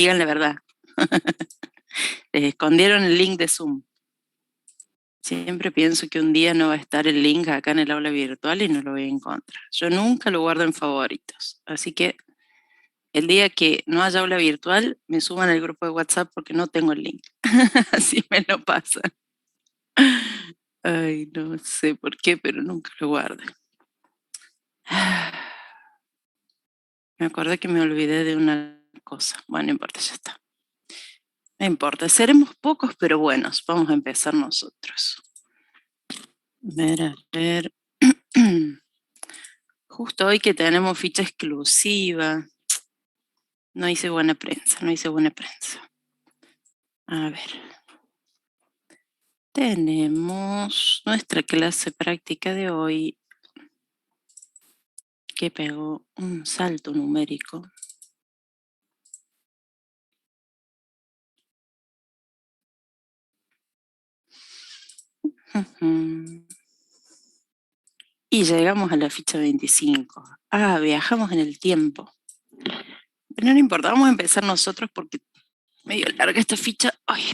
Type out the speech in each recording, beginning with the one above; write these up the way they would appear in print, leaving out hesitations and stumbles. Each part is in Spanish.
Digan la verdad. Les escondieron el link de Zoom. Siempre pienso que un día no va a estar el link acá en el aula virtual y no lo voy a encontrar. Yo nunca lo guardo en favoritos. Así que el día que no haya aula virtual, me suban al grupo de WhatsApp porque no tengo el link. Así me lo pasan. Ay, no sé por qué, pero nunca lo guardo. Me acordé que me olvidé de una cosa. Bueno, no importa, ya está. No importa, seremos pocos pero buenos. Vamos a empezar nosotros. A ver. Justo hoy que tenemos ficha exclusiva. No hice buena prensa, no hice buena prensa. A ver. Tenemos nuestra clase práctica de hoy que pegó un salto numérico. Y llegamos a la ficha 25. Ah, viajamos en el tiempo. Pero no importa, vamos a empezar nosotros porque medio larga esta ficha. Ay,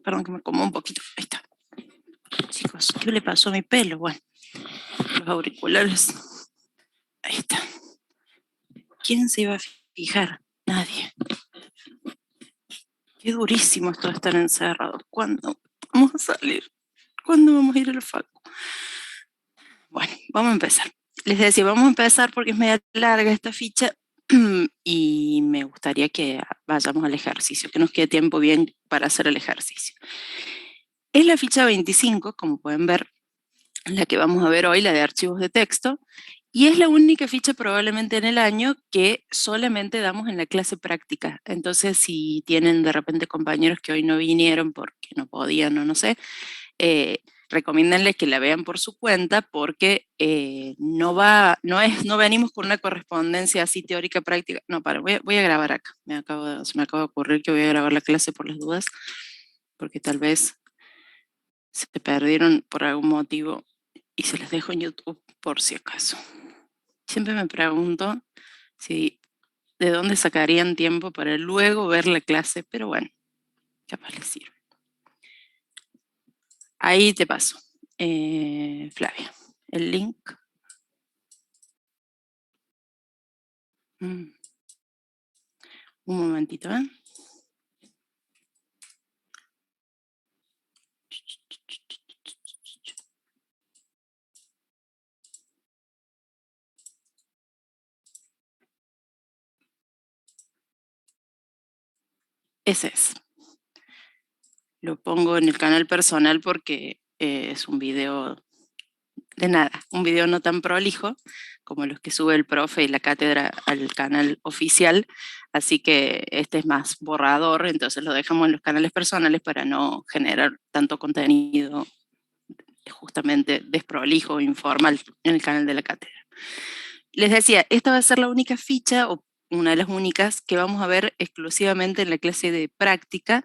perdón que me como un poquito. Ahí está. Chicos, ¿qué le pasó a mi pelo? Bueno, los auriculares. Ahí está. ¿Quién se iba a fijar? Nadie. Qué durísimo esto de estar encerrados. ¿Cuándo vamos a salir? ¿Cuándo vamos a ir al facu? Bueno, vamos a empezar. Les decía, vamos a empezar porque es media larga esta ficha y me gustaría que vayamos al ejercicio, que nos quede tiempo bien para hacer el ejercicio. Es la ficha 25, como pueden ver, la que vamos a ver hoy, la de archivos de texto, y es la única ficha probablemente en el año que solamente damos en la clase práctica. Entonces, si tienen de repente compañeros que hoy no vinieron porque no podían o no sé, recomiéndenles que la vean por su cuenta porque no venimos con una correspondencia así teórica práctica. No, voy a grabar acá. Se me acaba de ocurrir que voy a grabar la clase por las dudas, porque tal vez se perdieron por algún motivo y se las dejo en YouTube por si acaso. Siempre me pregunto si de dónde sacarían tiempo para luego ver la clase, pero bueno, capaz les sirve. Ahí te paso, Flavia, el link. Un momentito, ¿eh? Ese es. Lo pongo en el canal personal porque es un video de nada, un video no tan prolijo como los que sube el profe y la cátedra al canal oficial, así que este es más borrador, entonces lo dejamos en los canales personales para no generar tanto contenido justamente desprolijo o informal en el canal de la cátedra. Les decía, esta va a ser la única ficha o una de las únicas que vamos a ver exclusivamente en la clase de práctica,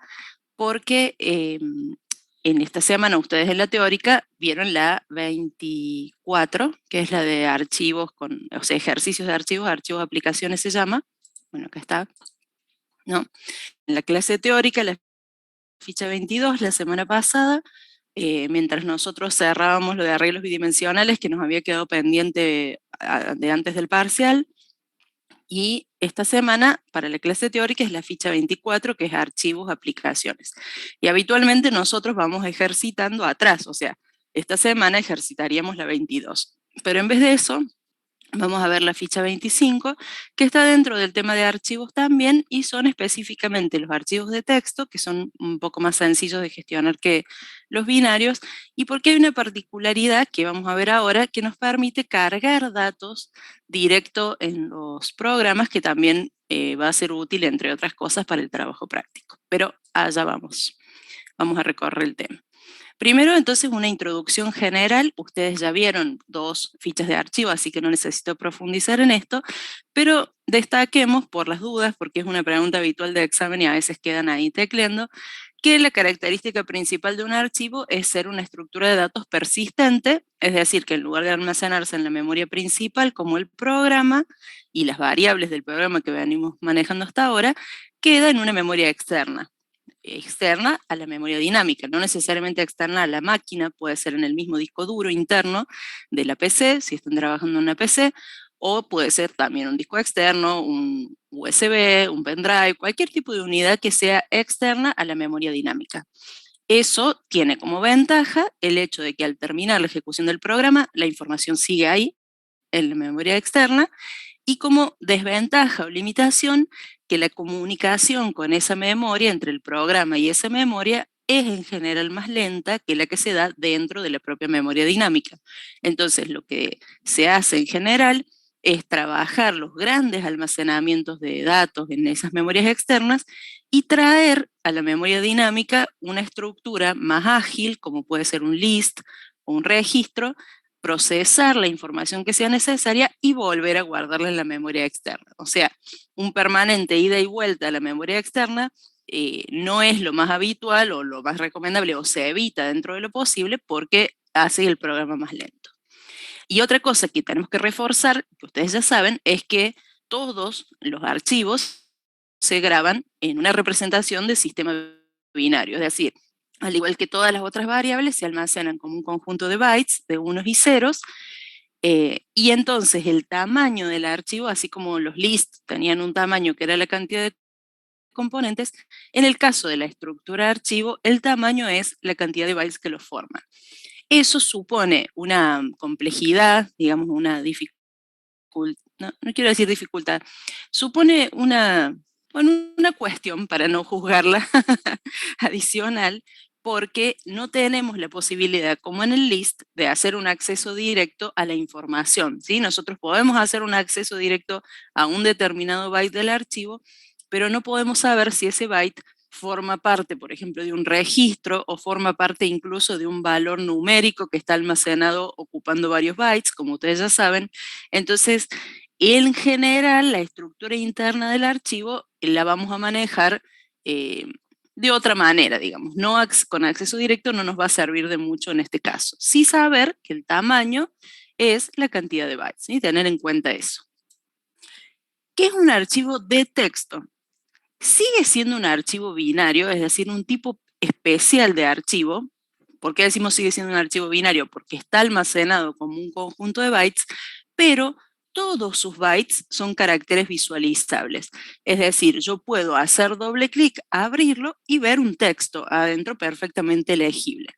porque en esta semana ustedes en la teórica vieron la 24, que es la de archivos, o sea, ejercicios de archivos aplicaciones se llama. Bueno, acá está, ¿no? En la clase teórica, la ficha 22, la semana pasada, mientras nosotros cerrábamos lo de arreglos bidimensionales que nos había quedado pendiente de antes del parcial, y esta semana, para la clase teórica, es la ficha 24, que es archivos, aplicaciones. Y habitualmente nosotros vamos ejercitando atrás, o sea, esta semana ejercitaríamos la 22. Pero en vez de eso, vamos a ver la ficha 25, que está dentro del tema de archivos también, y son específicamente los archivos de texto, que son un poco más sencillos de gestionar que los binarios, y porque hay una particularidad que vamos a ver ahora, que nos permite cargar datos directo en los programas, que también va a ser útil, entre otras cosas, para el trabajo práctico. Pero allá vamos a recorrer el tema. Primero, entonces, una introducción general. Ustedes ya vieron 2 fichas de archivo, así que no necesito profundizar en esto, pero destaquemos por las dudas, porque es una pregunta habitual de examen y a veces quedan ahí tecleando, que la característica principal de un archivo es ser una estructura de datos persistente, es decir, que en lugar de almacenarse en la memoria principal como el programa y las variables del programa que venimos manejando hasta ahora, queda en una memoria externa a la memoria dinámica, no necesariamente externa a la máquina, puede ser en el mismo disco duro interno de la PC, si están trabajando en una PC, o puede ser también un disco externo, un USB, un pendrive, cualquier tipo de unidad que sea externa a la memoria dinámica. Eso tiene como ventaja el hecho de que al terminar la ejecución del programa, la información sigue ahí, en la memoria externa, y como desventaja o limitación, que la comunicación con esa memoria, entre el programa y esa memoria, es en general más lenta que la que se da dentro de la propia memoria dinámica. Entonces, lo que se hace en general es trabajar los grandes almacenamientos de datos en esas memorias externas y traer a la memoria dinámica una estructura más ágil, como puede ser un list o un registro, procesar la información que sea necesaria y volver a guardarla en la memoria externa. O sea, un permanente ida y vuelta a la memoria externa no es lo más habitual o lo más recomendable, o se evita dentro de lo posible porque hace el programa más lento. Y otra cosa que tenemos que reforzar, que ustedes ya saben, es que todos los archivos se graban en una representación de sistema binario, es decir, al igual que todas las otras variables, se almacenan como un conjunto de bytes de unos y ceros, y entonces el tamaño del archivo, así como los lists tenían un tamaño que era la cantidad de componentes, en el caso de la estructura de archivo, el tamaño es la cantidad de bytes que lo forman. Eso supone una complejidad, digamos, una dificultad, no quiero decir dificultad, supone una cuestión, para no juzgarla, adicional, porque no tenemos la posibilidad, como en el list, de hacer un acceso directo a la información, ¿sí? Nosotros podemos hacer un acceso directo a un determinado byte del archivo, pero no podemos saber si ese byte forma parte, por ejemplo, de un registro o forma parte incluso de un valor numérico que está almacenado ocupando varios bytes, como ustedes ya saben. Entonces, en general, la estructura interna del archivo la vamos a manejar de otra manera, digamos. No con acceso directo no nos va a servir de mucho en este caso. Sí saber que el tamaño es la cantidad de bytes, y tener en cuenta eso. ¿Qué es un archivo de texto? Sigue siendo un archivo binario, es decir, un tipo especial de archivo. ¿Por qué decimos sigue siendo un archivo binario? Porque está almacenado como un conjunto de bytes, pero todos sus bytes son caracteres visualizables. Es decir, yo puedo hacer doble clic, abrirlo y ver un texto adentro perfectamente legible.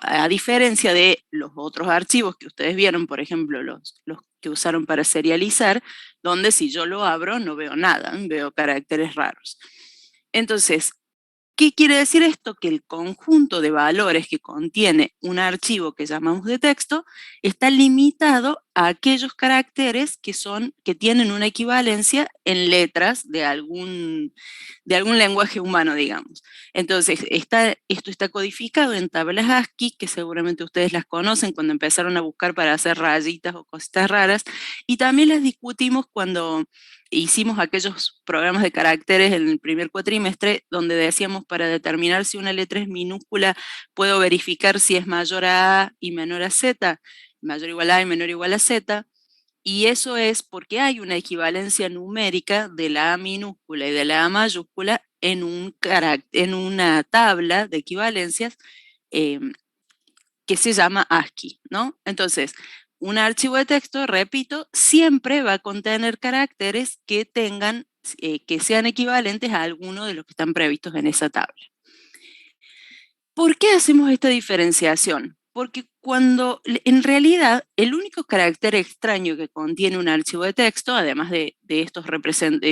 A diferencia de los otros archivos que ustedes vieron, por ejemplo, los que usaron para serializar, donde si yo lo abro no veo nada, veo caracteres raros. Entonces, ¿qué quiere decir esto? Que el conjunto de valores que contiene un archivo que llamamos de texto está limitado a aquellos caracteres que tienen una equivalencia en letras de algún lenguaje humano, digamos. Entonces, esto está codificado en tablas ASCII, que seguramente ustedes las conocen cuando empezaron a buscar para hacer rayitas o cositas raras, y también las discutimos cuando hicimos aquellos programas de caracteres en el primer cuatrimestre, donde decíamos para determinar si una letra es minúscula, puedo verificar si es mayor a A y menor a Z, mayor o igual a y menor o igual a Z, y eso es porque hay una equivalencia numérica de la A minúscula y de la A mayúscula en una tabla de equivalencias eh, que se llama ASCII, ¿no? Entonces, un archivo de texto, repito, siempre va a contener caracteres que sean equivalentes a alguno de los que están previstos en esa tabla. ¿Por qué hacemos esta diferenciación? Porque en realidad, el único carácter extraño que contiene un archivo de texto, además de estos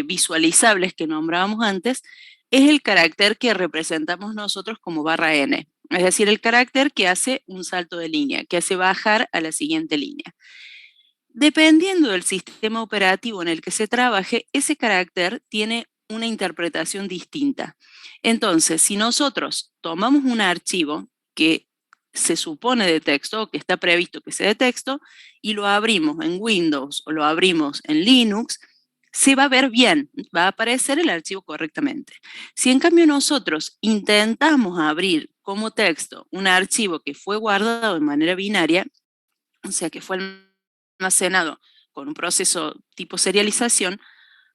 visualizables que nombrábamos antes, es el carácter que representamos nosotros como /n, es decir, el carácter que hace un salto de línea, que hace bajar a la siguiente línea. Dependiendo del sistema operativo en el que se trabaje, ese carácter tiene una interpretación distinta. Entonces, si nosotros tomamos un archivo que se supone de texto, o que está previsto que sea de texto, y lo abrimos en Windows o lo abrimos en Linux, se va a ver bien, va a aparecer el archivo correctamente. Si en cambio nosotros intentamos abrir como texto un archivo que fue guardado de manera binaria, o sea que fue almacenado con un proceso tipo serialización,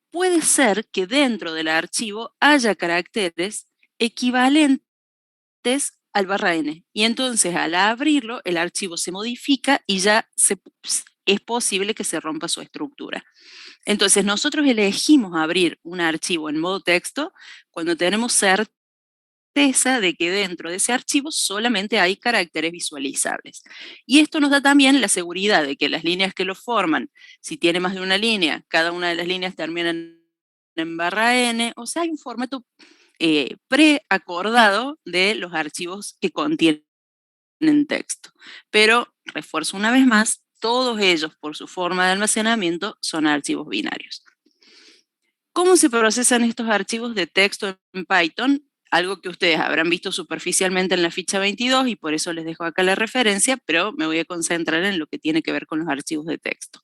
puede ser que dentro del archivo haya caracteres equivalentes al barra N. Y entonces al abrirlo, el archivo se modifica y ya es posible que se rompa su estructura. Entonces nosotros elegimos abrir un archivo en modo texto cuando tenemos certeza de que dentro de ese archivo solamente hay caracteres visualizables. Y esto nos da también la seguridad de que las líneas que lo forman, si tiene más de una línea, cada una de las líneas termina en barra N, o sea, hay un formato preacordado de los archivos que contienen texto. Pero, refuerzo una vez más, todos ellos, por su forma de almacenamiento, son archivos binarios. ¿Cómo se procesan estos archivos de texto en Python? Algo que ustedes habrán visto superficialmente en la ficha 22 y por eso les dejo acá la referencia, pero me voy a concentrar en lo que tiene que ver con los archivos de texto.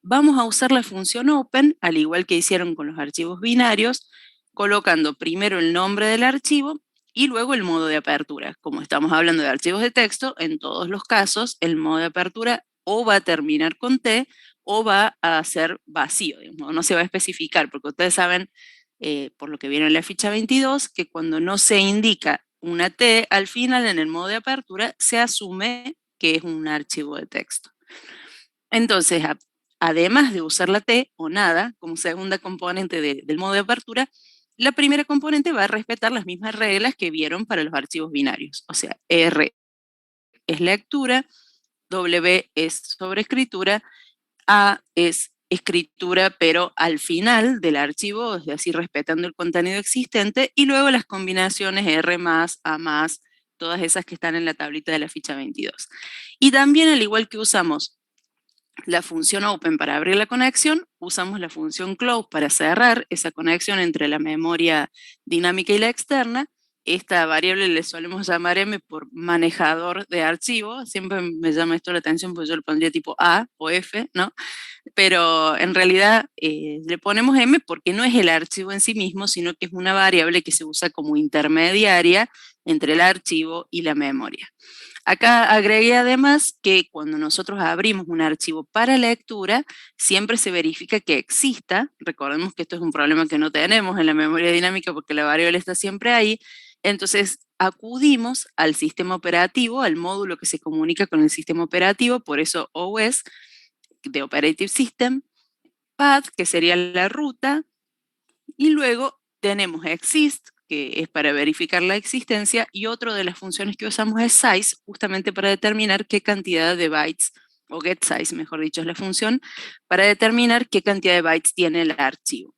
Vamos a usar la función open, al igual que hicieron con los archivos binarios, colocando primero el nombre del archivo y luego el modo de apertura. Como estamos hablando de archivos de texto, en todos los casos el modo de apertura o va a terminar con T o va a ser vacío, digamos, no se va a especificar, porque ustedes saben, por lo que vieron en la ficha 22, que cuando no se indica una T al final en el modo de apertura, se asume que es un archivo de texto. Entonces, además de usar la T o nada como segunda componente del modo de apertura, la primera componente va a respetar las mismas reglas que vieron para los archivos binarios. O sea, R es lectura, W es sobreescritura, A es escritura, pero al final del archivo, es decir, respetando el contenido existente, y luego las combinaciones R más, A más, todas esas que están en la tablita de la ficha 22. Y también, al igual que usamos la función open para abrir la conexión, usamos la función close para cerrar esa conexión entre la memoria dinámica y la externa. Esta variable le solemos llamar M por manejador de archivo. Siempre me llama esto la atención porque yo le pondría tipo A o F, ¿no? Pero en realidad le ponemos M porque no es el archivo en sí mismo, sino que es una variable que se usa como intermediaria entre el archivo y la memoria. Acá agregué además que cuando nosotros abrimos un archivo para lectura, siempre se verifica que exista. Recordemos que esto es un problema que no tenemos en la memoria dinámica porque la variable está siempre ahí. Entonces acudimos al sistema operativo, al módulo que se comunica con el sistema operativo, por eso OS, de Operative System, path, que sería la ruta, y luego tenemos exist, que es para verificar la existencia, y otra de las funciones que usamos es size, justamente para determinar qué cantidad de bytes, o getSize, mejor dicho, es la función, para determinar qué cantidad de bytes tiene el archivo.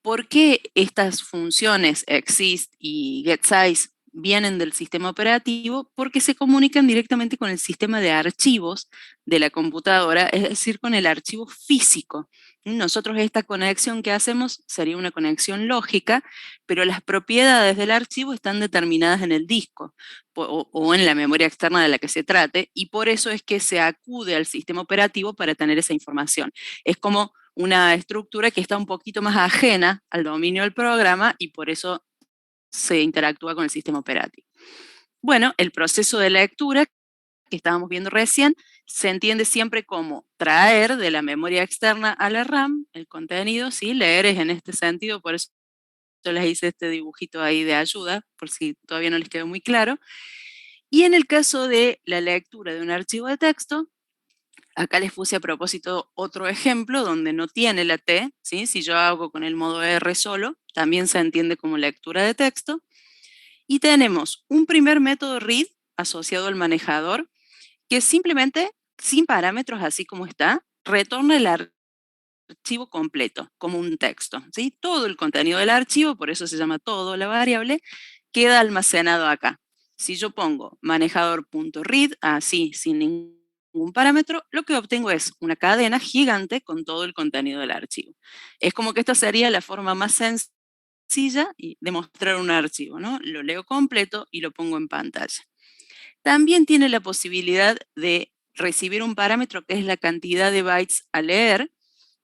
¿Por qué estas funciones exist y getSize vienen del sistema operativo? Porque se comunican directamente con el sistema de archivos de la computadora, es decir, con el archivo físico. Nosotros esta conexión que hacemos sería una conexión lógica, pero las propiedades del archivo están determinadas en el disco o en la memoria externa de la que se trate, y por eso es que se acude al sistema operativo para tener esa información. Es como una estructura que está un poquito más ajena al dominio del programa y por eso se interactúa con el sistema operativo. Bueno, el proceso de lectura que estábamos viendo recién se entiende siempre como traer de la memoria externa a la RAM el contenido, ¿sí? Leer es en este sentido, por eso yo les hice este dibujito ahí de ayuda, por si todavía no les quedó muy claro. Y en el caso de la lectura de un archivo de texto, acá les puse a propósito otro ejemplo donde no tiene la T, ¿sí? Si yo hago con el modo R solo, también se entiende como lectura de texto. Y tenemos un primer método read asociado al manejador que simplemente, sin parámetros así como está, retorna el archivo completo, como un texto, ¿sí? Todo el contenido del archivo, por eso se llama todo la variable, queda almacenado acá. Si yo pongo manejador.read, así, sin ningún parámetro, lo que obtengo es una cadena gigante con todo el contenido del archivo. Es como que esta sería la forma más sencilla de mostrar un archivo, ¿no? Lo leo completo y lo pongo en pantalla. También tiene la posibilidad de recibir un parámetro que es la cantidad de bytes a leer.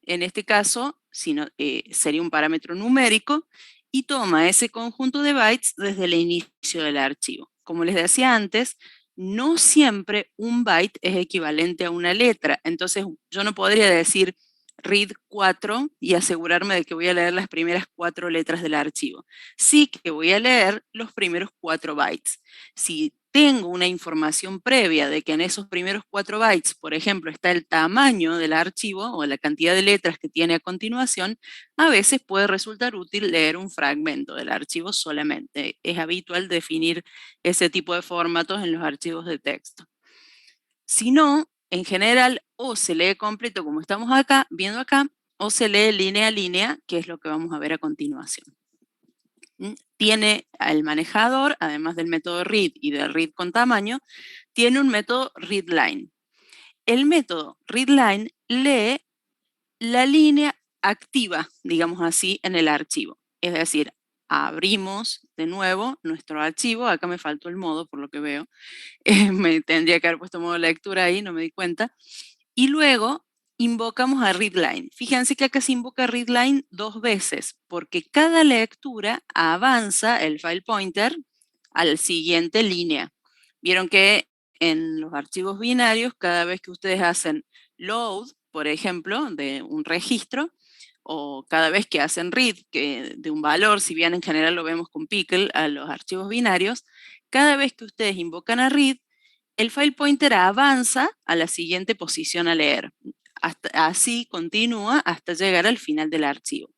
En este caso, sino sería un parámetro numérico, y toma ese conjunto de bytes desde el inicio del archivo. Como les decía antes, no siempre un byte es equivalente a una letra, entonces yo no podría decir read 4 y asegurarme de que voy a leer las primeras 4 letras del archivo. Sí que voy a leer los primeros 4 bytes. Si tengo una información previa de que en esos primeros 4 bytes, por ejemplo, está el tamaño del archivo o la cantidad de letras que tiene a continuación, a veces puede resultar útil leer un fragmento del archivo solamente. Es habitual definir ese tipo de formatos en los archivos de texto. Si no, en general, o se lee completo como estamos acá, viendo acá, o se lee línea a línea, que es lo que vamos a ver a continuación. Tiene el manejador, además del método read y del read con tamaño, tiene un método readLine. El método readLine lee la línea activa, digamos así, en el archivo. Es decir, abrimos de nuevo nuestro archivo. Acá me faltó el modo, por lo que veo. Me tendría que haber puesto modo lectura ahí, no me di cuenta. Y luego invocamos a readLine. Fíjense que acá se invoca readLine 2 veces, porque cada lectura avanza el file pointer a la siguiente línea. Vieron que en los archivos binarios, cada vez que ustedes hacen load, por ejemplo, de un registro, o cada vez que hacen read de un valor, si bien en general lo vemos con pickle a los archivos binarios, cada vez que ustedes invocan a read, el file pointer avanza a la siguiente posición a leer. Así continúa hasta llegar al final del archivo.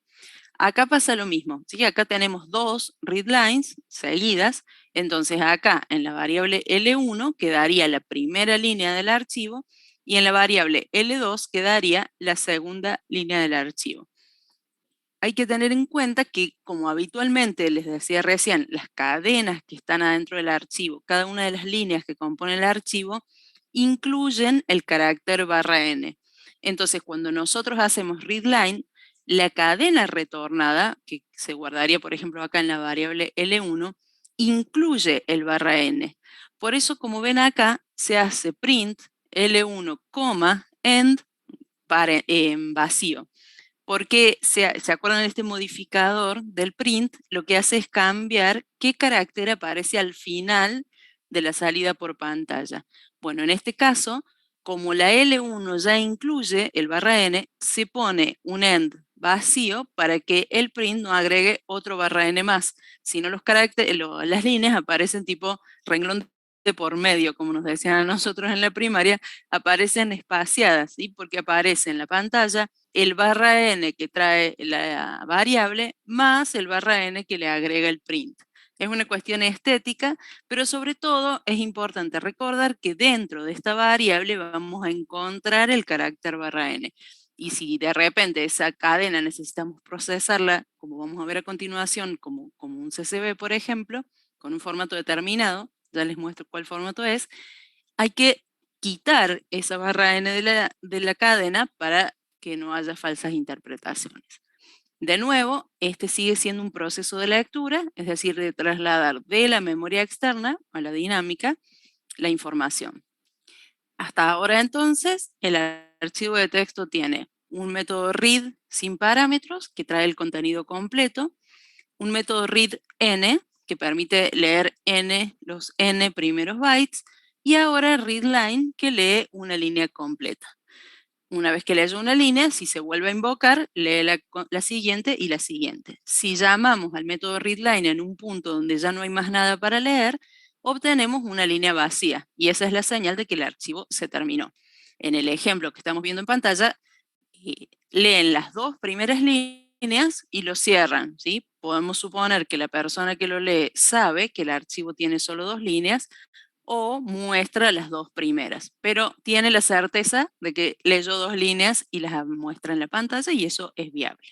Acá pasa lo mismo, ¿sí? Acá tenemos 2 readlines seguidas, entonces acá en la variable L1 quedaría la primera línea del archivo y en la variable L2 quedaría la segunda línea del archivo. Hay que tener en cuenta que, como habitualmente les decía recién, las cadenas que están adentro del archivo, cada una de las líneas que componen el archivo, incluyen el carácter /n. Entonces, cuando nosotros hacemos readline, la cadena retornada, que se guardaría, por ejemplo, acá en la variable L1, incluye el /n. Por eso, como ven acá, se hace print L1, end vacío. Porque se acuerdan de este modificador del print, lo que hace es cambiar qué carácter aparece al final de la salida por pantalla. Bueno, en este caso, como la L1 ya incluye el /n, se pone un end vacío para que el print no agregue otro /n más, sino los caracteres, las líneas aparecen tipo renglón de por medio, como nos decían a nosotros en la primaria, aparecen espaciadas, ¿sí? Porque aparece en la pantalla el /n que trae la variable más el /n que le agrega el print. Es una cuestión estética, pero sobre todo es importante recordar que dentro de esta variable vamos a encontrar el carácter /n. Y si de repente esa cadena necesitamos procesarla, como vamos a ver a continuación, como un CSV, por ejemplo, con un formato determinado, ya les muestro cuál formato es, hay que quitar esa /n de la cadena para que no haya falsas interpretaciones. De nuevo, este sigue siendo un proceso de lectura, es decir, de trasladar de la memoria externa a la dinámica la información. Hasta ahora entonces, el archivo de texto tiene un método read sin parámetros que trae el contenido completo, un método readN que permite leer los n primeros bytes, y ahora readLine que lee una línea completa. Una vez que leyó una línea, si se vuelve a invocar, lee la siguiente y la siguiente. Si llamamos al método readLine en un punto donde ya no hay más nada para leer, obtenemos una línea vacía, y esa es la señal de que el archivo se terminó. En el ejemplo que estamos viendo en pantalla, leen las 2 primeras líneas y lo cierran, ¿sí? Podemos suponer que la persona que lo lee sabe que el archivo tiene solo 2 líneas, o muestra las 2 primeras, pero tiene la certeza de que leyó 2 líneas y las muestra en la pantalla, y eso es viable.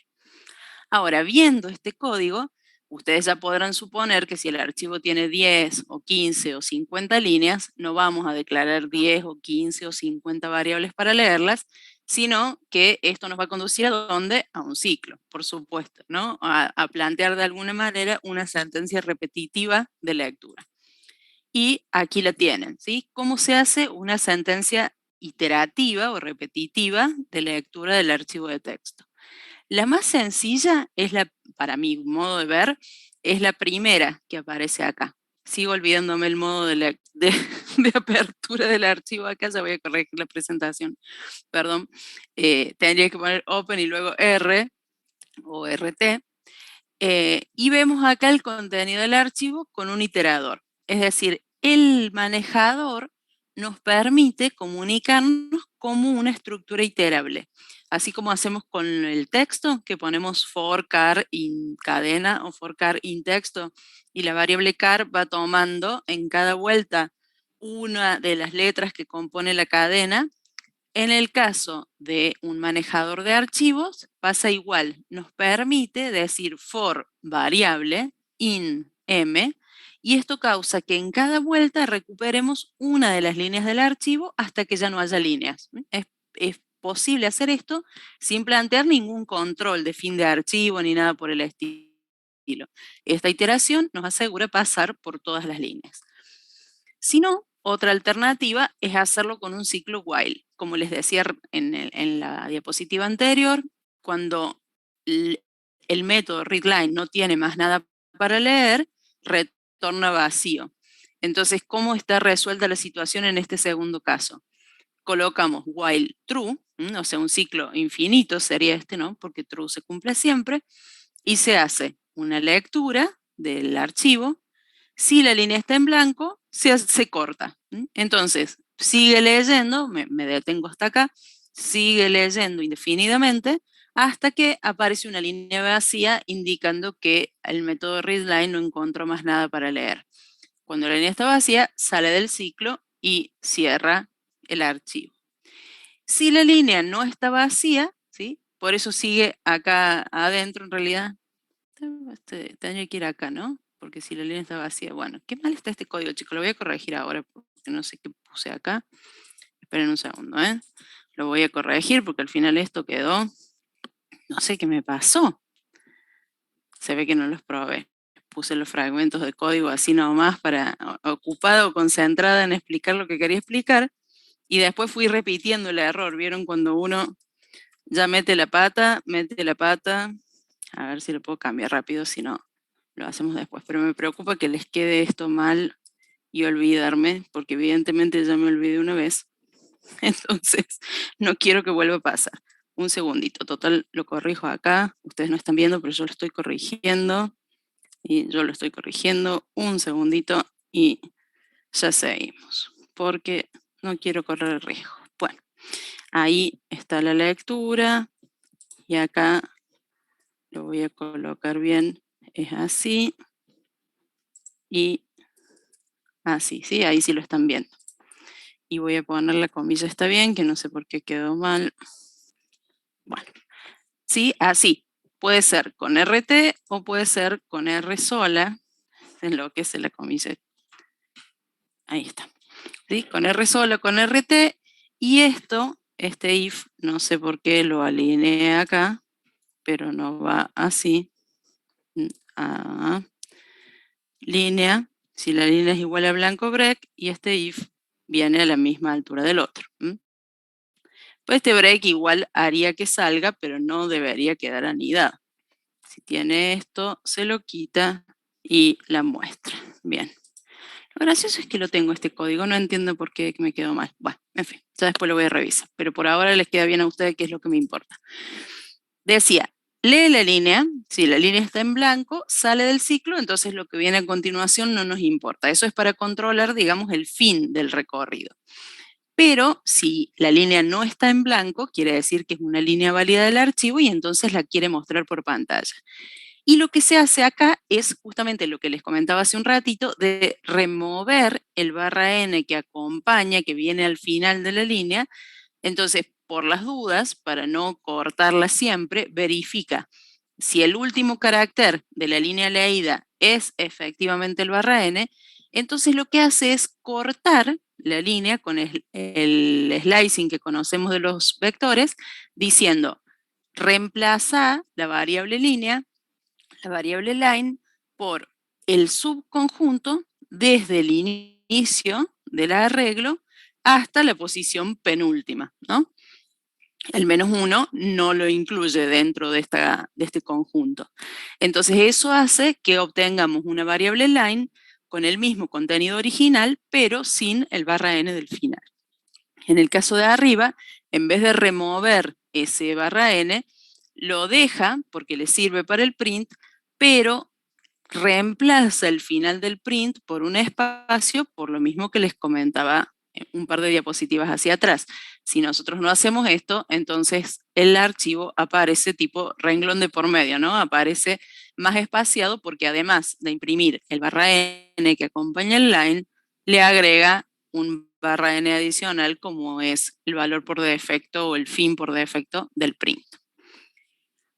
Ahora, viendo este código, ustedes ya podrán suponer que si el archivo tiene 10 o 15 o 50 líneas, no vamos a declarar 10 o 15 o 50 variables para leerlas, sino que esto nos va a conducir a ¿dónde? A un ciclo, por supuesto, ¿no? A plantear de alguna manera una sentencia repetitiva de lectura. Y aquí la tienen, ¿sí? ¿Cómo se hace una sentencia iterativa o repetitiva de lectura del archivo de texto? La más sencilla es para mi modo de ver, es la primera que aparece acá. Sigo olvidándome el modo de apertura del archivo acá, ya voy a corregir la presentación, perdón. Tendría que poner open y luego R o RT. Y vemos acá el contenido del archivo con un iterador. Es decir, el manejador nos permite comunicarnos como una estructura iterable. Así como hacemos con el texto, que ponemos for char in cadena o for char in texto, y la variable char va tomando en cada vuelta una de las letras que compone la cadena. En el caso de un manejador de archivos, pasa igual. Nos permite decir for variable in m, y esto causa que en cada vuelta recuperemos una de las líneas del archivo hasta que ya no haya líneas. Es posible hacer esto sin plantear ningún control de fin de archivo ni nada por el estilo. Esta iteración nos asegura pasar por todas las líneas. Si no, otra alternativa es hacerlo con un ciclo while. Como les decía en la diapositiva anterior, cuando el método readLine no tiene más nada para leer, retorna vacío. Entonces, ¿cómo está resuelta la situación en este segundo caso? Colocamos while true, o sea, un ciclo infinito sería este, ¿no? Porque true se cumple siempre, y se hace una lectura del archivo. Si la línea está en blanco, se corta. Entonces, sigue leyendo, me detengo hasta acá, sigue leyendo indefinidamente hasta que aparece una línea vacía indicando que el método readLine no encontró más nada para leer. Cuando la línea está vacía, sale del ciclo y cierra el archivo. Si la línea no está vacía, ¿sí? Por eso sigue acá adentro en realidad. Tendría que ir acá, ¿no? Porque si la línea está vacía. Bueno, qué mal está este código, chicos. Lo voy a corregir ahora porque no sé qué puse acá. Esperen un segundo, ¿eh? Lo voy a corregir porque al final esto quedó. No sé qué me pasó. Se ve que no los probé. Puse los fragmentos de código así nomás para ocupada o concentrada en explicar lo que quería explicar. Y después fui repitiendo el error. ¿Vieron cuando uno ya mete la pata? A ver si lo puedo cambiar rápido, si no, lo hacemos después. Pero me preocupa que les quede esto mal y olvidarme, porque evidentemente ya me olvidé una vez. Entonces, no quiero que vuelva a pasar. Un segundito, total, lo corrijo acá. Ustedes no están viendo, pero yo lo estoy corrigiendo. Y yo lo estoy corrigiendo. Un segundito y ya seguimos, porque no quiero correr el riesgo. Bueno, ahí está la lectura y acá lo voy a colocar bien. Es así y así, ¿sí? Ahí sí lo están viendo. Y voy a poner la comilla está bien, que no sé por qué quedó mal. Bueno, sí, así. Puede ser con RT o puede ser con R sola, en lo que es la comilla. Ahí está. ¿Sí? Con R sola, con RT. Y este if, no sé por qué lo alineé acá, pero no va así. Línea, si la línea es igual a blanco break, y este if viene a la misma altura del otro. Pues este break igual haría que salga, pero no debería quedar anidado. Si tiene esto, se lo quita y la muestra. Bien. Lo gracioso es que lo tengo este código, no entiendo por qué me quedó mal. Bueno, en fin, ya después lo voy a revisar, pero por ahora les queda bien a ustedes, que es lo que me importa. Decía, lee la línea, si la línea está en blanco, sale del ciclo, entonces lo que viene a continuación no nos importa. Eso es para controlar, digamos, el fin del recorrido. Pero si la línea no está en blanco, quiere decir que es una línea válida del archivo y entonces la quiere mostrar por pantalla. Y lo que se hace acá es justamente lo que les comentaba hace un ratito, de remover el /n que acompaña, que viene al final de la línea. Entonces, por las dudas, para no cortarla siempre, verifica si el último carácter de la línea leída es efectivamente el /n, entonces lo que hace es cortar la línea con el slicing que conocemos de los vectores, diciendo, reemplaza la variable línea, la variable line, por el subconjunto desde el inicio del arreglo hasta la posición penúltima, ¿no? El -1 no lo incluye dentro de este conjunto. Entonces eso hace que obtengamos una variable line con el mismo contenido original, pero sin el /n del final. En el caso de arriba, en vez de remover ese /n, lo deja porque le sirve para el print, pero reemplaza el final del print por un espacio, por lo mismo que les comentaba un par de diapositivas hacia atrás. Si nosotros no hacemos esto, entonces el archivo aparece tipo renglón de por medio, ¿no? Aparece más espaciado porque además de imprimir el /n que acompaña el line, le agrega un /n adicional como es el valor por defecto o el fin por defecto del print.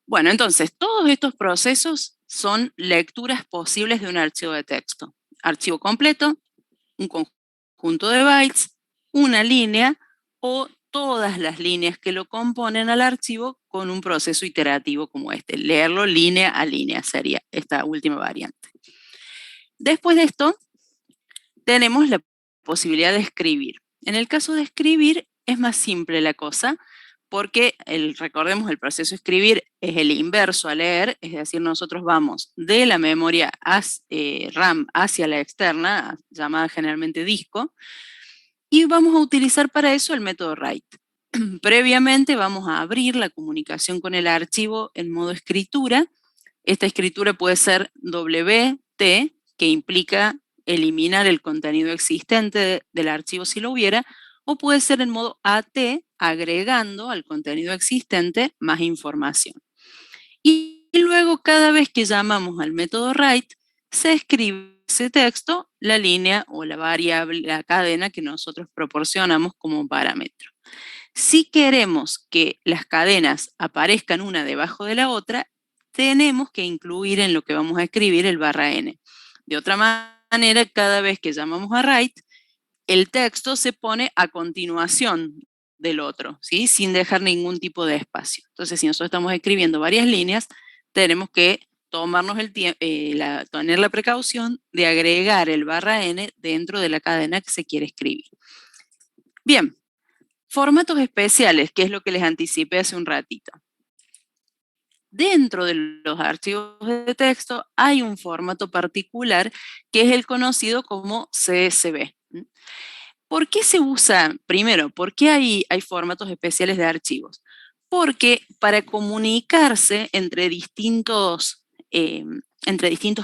Bueno, entonces, todos estos procesos son lecturas posibles de un archivo de texto. Archivo completo, un conjunto de bytes, una línea o todas las líneas que lo componen al archivo con un proceso iterativo como este. Leerlo línea a línea sería esta última variante. Después de esto, tenemos la posibilidad de escribir. En el caso de escribir, es más simple la cosa, porque recordemos, el proceso de escribir es el inverso a leer, es decir, nosotros vamos de la memoria RAM hacia la externa, llamada generalmente disco, y vamos a utilizar para eso el método write. Previamente vamos a abrir la comunicación con el archivo en modo escritura. Esta escritura puede ser WT, que implica eliminar el contenido existente del archivo si lo hubiera, o puede ser en modo AT, agregando al contenido existente más información. Y luego, cada vez que llamamos al método write, se escribe ese texto, la línea o la variable, la cadena que nosotros proporcionamos como parámetro. Si queremos que las cadenas aparezcan una debajo de la otra, tenemos que incluir en lo que vamos a escribir el /n. De otra manera, cada vez que llamamos a write, el texto se pone a continuación del otro, ¿sí? Sin dejar ningún tipo de espacio. Entonces, si nosotros estamos escribiendo varias líneas, tenemos que tomarnos tener la precaución de agregar el /n dentro de la cadena que se quiere escribir. Bien, formatos especiales, que es lo que les anticipé hace un ratito. Dentro de los archivos de texto hay un formato particular que es el conocido como CSV. ¿Por qué se usa? Primero, ¿por qué hay formatos especiales de archivos? Porque para comunicarse entre distintos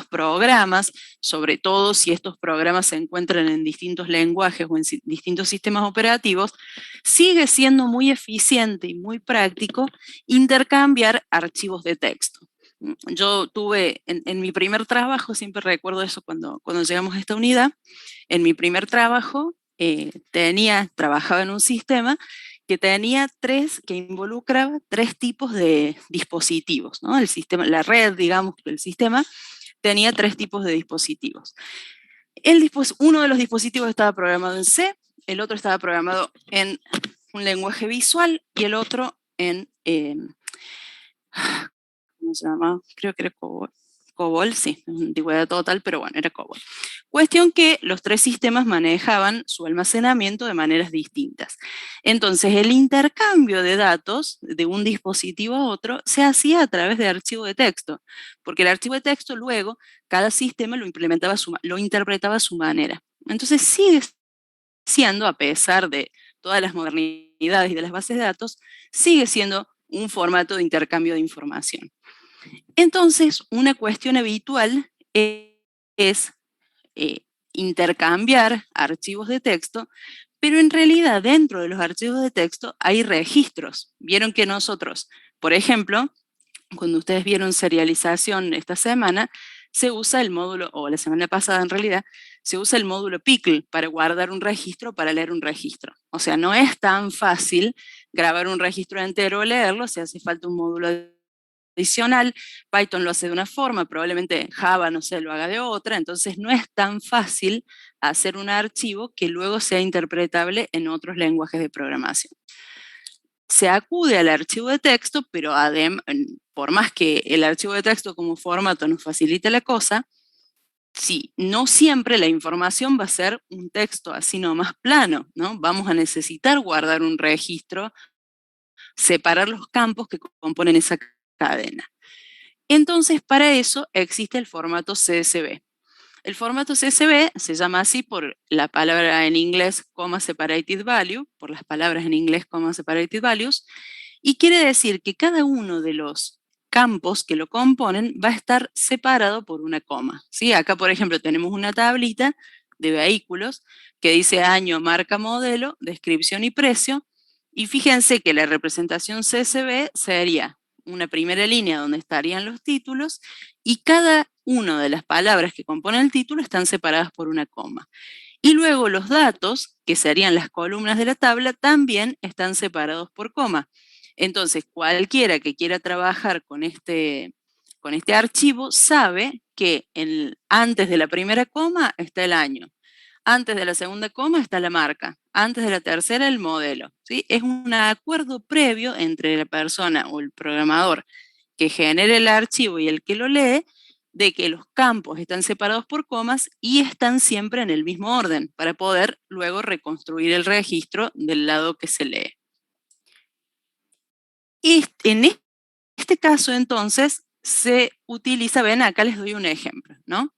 programas, sobre todo si estos programas se encuentran en distintos lenguajes o en distintos sistemas operativos, sigue siendo muy eficiente y muy práctico intercambiar archivos de texto. Yo tuve, en mi primer trabajo, siempre recuerdo eso cuando llegamos a esta unidad, en mi primer trabajo trabajaba en un sistema que involucraba 3 tipos de dispositivos, ¿no? La red, digamos, del sistema tenía 3 tipos de dispositivos. Uno de los dispositivos estaba programado en C, el otro estaba programado en un lenguaje visual y el otro en, ¿cómo se llama? Creo que era COBOL, sí, antigüedad total, pero bueno, era COBOL. Cuestión que los 3 sistemas manejaban su almacenamiento de maneras distintas. Entonces, el intercambio de datos de un dispositivo a otro se hacía a través de archivo de texto, porque el archivo de texto luego, cada sistema lo interpretaba a su manera. Entonces, sigue siendo, a pesar de todas las modernidades y de las bases de datos, sigue siendo un formato de intercambio de información. Entonces, una cuestión habitual es intercambiar archivos de texto, pero en realidad dentro de los archivos de texto hay registros. Vieron que nosotros, por ejemplo, cuando ustedes vieron serialización esta semana, se usa el módulo, o la semana pasada en realidad, se usa el módulo pickle para guardar un registro, para leer un registro. O sea, no es tan fácil grabar un registro entero o leerlo, si hace falta un módulo adicional. Python lo hace de una forma, probablemente Java, no sé, lo haga de otra, entonces no es tan fácil hacer un archivo que luego sea interpretable en otros lenguajes de programación. Se acude al archivo de texto, pero por más que el archivo de texto como formato nos facilite la cosa, sí, no siempre la información va a ser un texto así nomás plano, ¿no? Vamos a necesitar guardar un registro separar los campos que componen esa cadena. Entonces, para eso existe el formato CSV. El formato CSV se llama así por la palabra en inglés, comma separated value, por las palabras en inglés, comma separated values, y quiere decir que cada uno de los campos que lo componen va a estar separado por una coma, ¿sí? Acá, por ejemplo, tenemos una tablita de vehículos que dice año, marca, modelo, descripción y precio, y fíjense que la representación CSV sería una primera línea donde estarían los títulos y cada una de las palabras que componen el título están separadas por una coma. Y luego los datos, que serían las columnas de la tabla, también están separados por coma. Entonces, cualquiera que quiera trabajar con este archivo sabe que antes de la primera coma está el año, antes de la segunda coma está la marca, antes de la tercera el modelo, ¿sí? Es un acuerdo previo entre la persona o el programador que genere el archivo y el que lo lee, de que los campos están separados por comas y están siempre en el mismo orden para poder luego reconstruir el registro del lado que se lee. Y en este caso, entonces, se utiliza, ven, acá les doy un ejemplo, ¿no?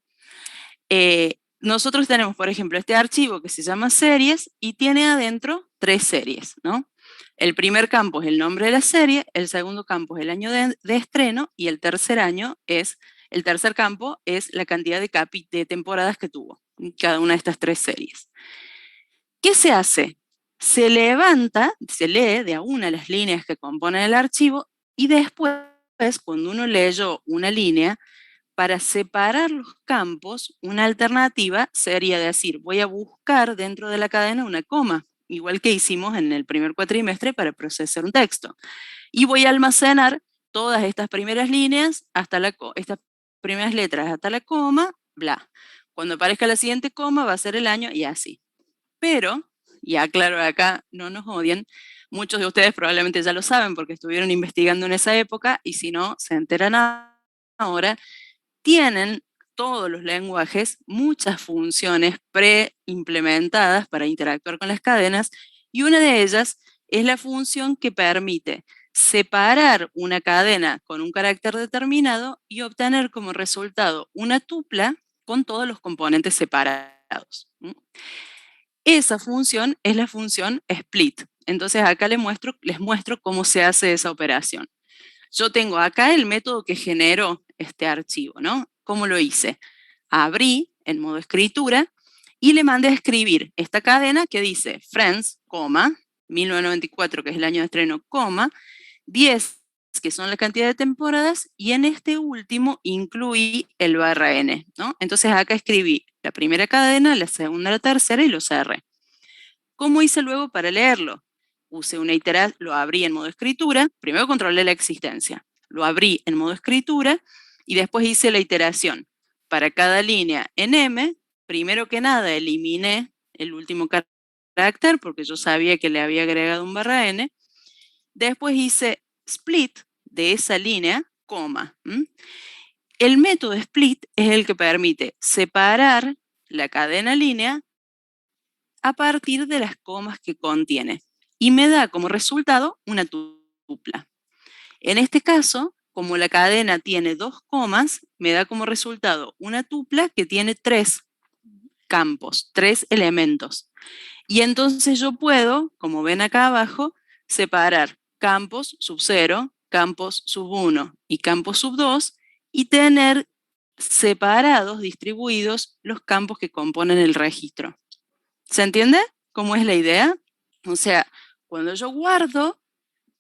Nosotros tenemos, por ejemplo, este archivo que se llama series y tiene adentro 3 series, ¿no? El primer campo es el nombre de la serie, el segundo campo es el año de estreno y el tercer campo es la cantidad de temporadas que tuvo cada una de estas 3 series. ¿Qué se hace? Se levanta, se lee de a una las líneas que componen el archivo y después, cuando uno leyó una línea, para separar los campos, una alternativa sería decir, voy a buscar dentro de la cadena una coma, igual que hicimos en el primer cuatrimestre para procesar un texto. Y voy a almacenar todas estas primeras líneas, estas primeras letras hasta la coma, bla. Cuando aparezca la siguiente coma va a ser el año y así. Pero, y aclaro acá, no nos odien, muchos de ustedes probablemente ya lo saben porque estuvieron investigando en esa época y si no, se enteran ahora, tienen todos los lenguajes muchas funciones preimplementadas para interactuar con las cadenas y una de ellas es la función que permite separar una cadena con un carácter determinado y obtener como resultado una tupla con todos los componentes separados. Esa función es la función split. Entonces acá les muestro cómo se hace esa operación. Yo tengo acá el método que generó este archivo, ¿no? ¿Cómo lo hice? Abrí en modo escritura y le mandé a escribir esta cadena que dice Friends, 1994, que es el año de estreno, 10, que son la cantidad de temporadas, y en este último incluí el /n, ¿no? Entonces acá escribí la primera cadena, la segunda, la tercera y lo cerré. ¿Cómo hice luego para leerlo? Usé una iteración, lo abrí en modo escritura, primero controlé la existencia, lo abrí en modo escritura y después hice la iteración. Para cada línea en M, primero que nada eliminé el último carácter porque yo sabía que le había agregado un /n. Después hice split de esa línea, coma. El método split es el que permite separar la cadena línea a partir de las comas que contiene y me da como resultado una tupla. En este caso, como la cadena tiene 2 comas, me da como resultado una tupla que tiene 3 campos, 3 elementos. Y entonces yo puedo, como ven acá abajo, separar campos sub 0, campos sub 1 y campos sub 2 y tener separados, distribuidos los campos que componen el registro. ¿Se entiende cómo es la idea? O sea, cuando yo guardo,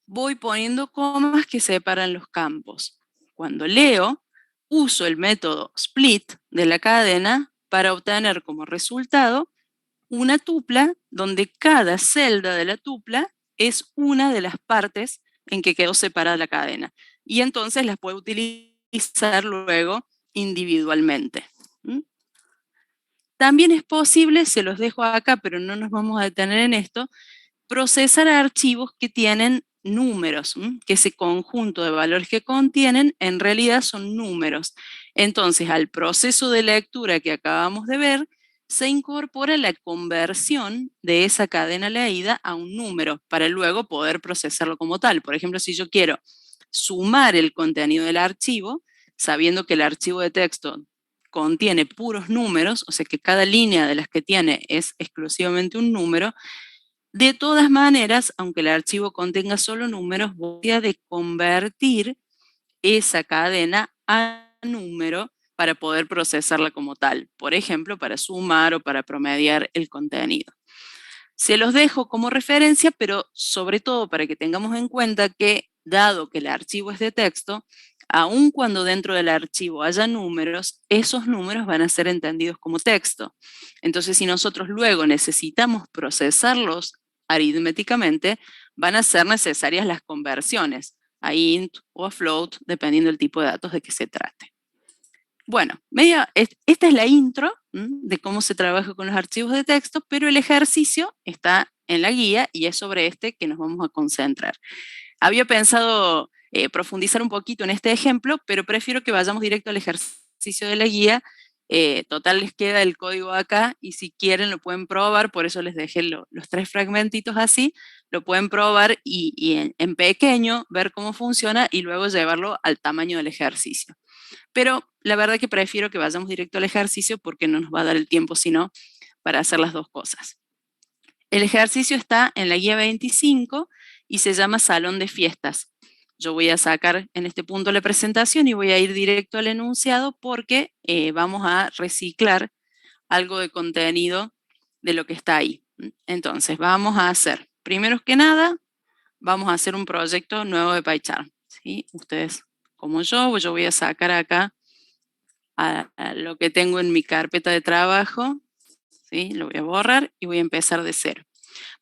voy poniendo comas que separan los campos. Cuando leo, uso el método split de la cadena para obtener como resultado una tupla donde cada celda de la tupla es una de las partes en que quedó separada la cadena. Y entonces las puedo utilizar luego individualmente. También es posible, se los dejo acá, pero no nos vamos a detener en esto, procesar archivos que tienen números, que ese conjunto de valores que contienen en realidad son números. Entonces, al proceso de lectura que acabamos de ver, se incorpora la conversión de esa cadena leída a un número para luego poder procesarlo como tal. Por ejemplo, si yo quiero sumar el contenido del archivo, sabiendo que el archivo de texto contiene puros números, o sea que cada línea de las que tiene es exclusivamente un número, de todas maneras, aunque el archivo contenga solo números, voy a de convertir esa cadena a número para poder procesarla como tal. Por ejemplo, para sumar o para promediar el contenido. Se los dejo como referencia, pero sobre todo para que tengamos en cuenta que, dado que el archivo es de texto, aun cuando dentro del archivo haya números, esos números van a ser entendidos como texto. Entonces, si nosotros luego necesitamos procesarlos aritméticamente, van a ser necesarias las conversiones a int o a float, dependiendo del tipo de datos de que se trate. Bueno, esta es la intro de cómo se trabaja con los archivos de texto, pero el ejercicio está en la guía y es sobre este que nos vamos a concentrar. Había pensado profundizar un poquito en este ejemplo, pero prefiero que vayamos directo al ejercicio de la guía. Total, les queda el código acá y si quieren lo pueden probar, por eso les dejé los 3 fragmentitos así, lo pueden probar y en pequeño ver cómo funciona y luego llevarlo al tamaño del ejercicio. Pero la verdad que prefiero que vayamos directo al ejercicio porque no nos va a dar el tiempo, sino para hacer las dos cosas. El ejercicio está en la guía 25 y se llama Salón de Fiestas. Yo voy a sacar en este punto la presentación y voy a ir directo al enunciado porque vamos a reciclar algo de contenido de lo que está ahí. Entonces, vamos a hacer, primero que nada, vamos a hacer un proyecto nuevo de PyCharm. ¿Sí? Ustedes, como yo voy a sacar acá a lo que tengo en mi carpeta de trabajo, ¿sí? Lo voy a borrar y voy a empezar de cero.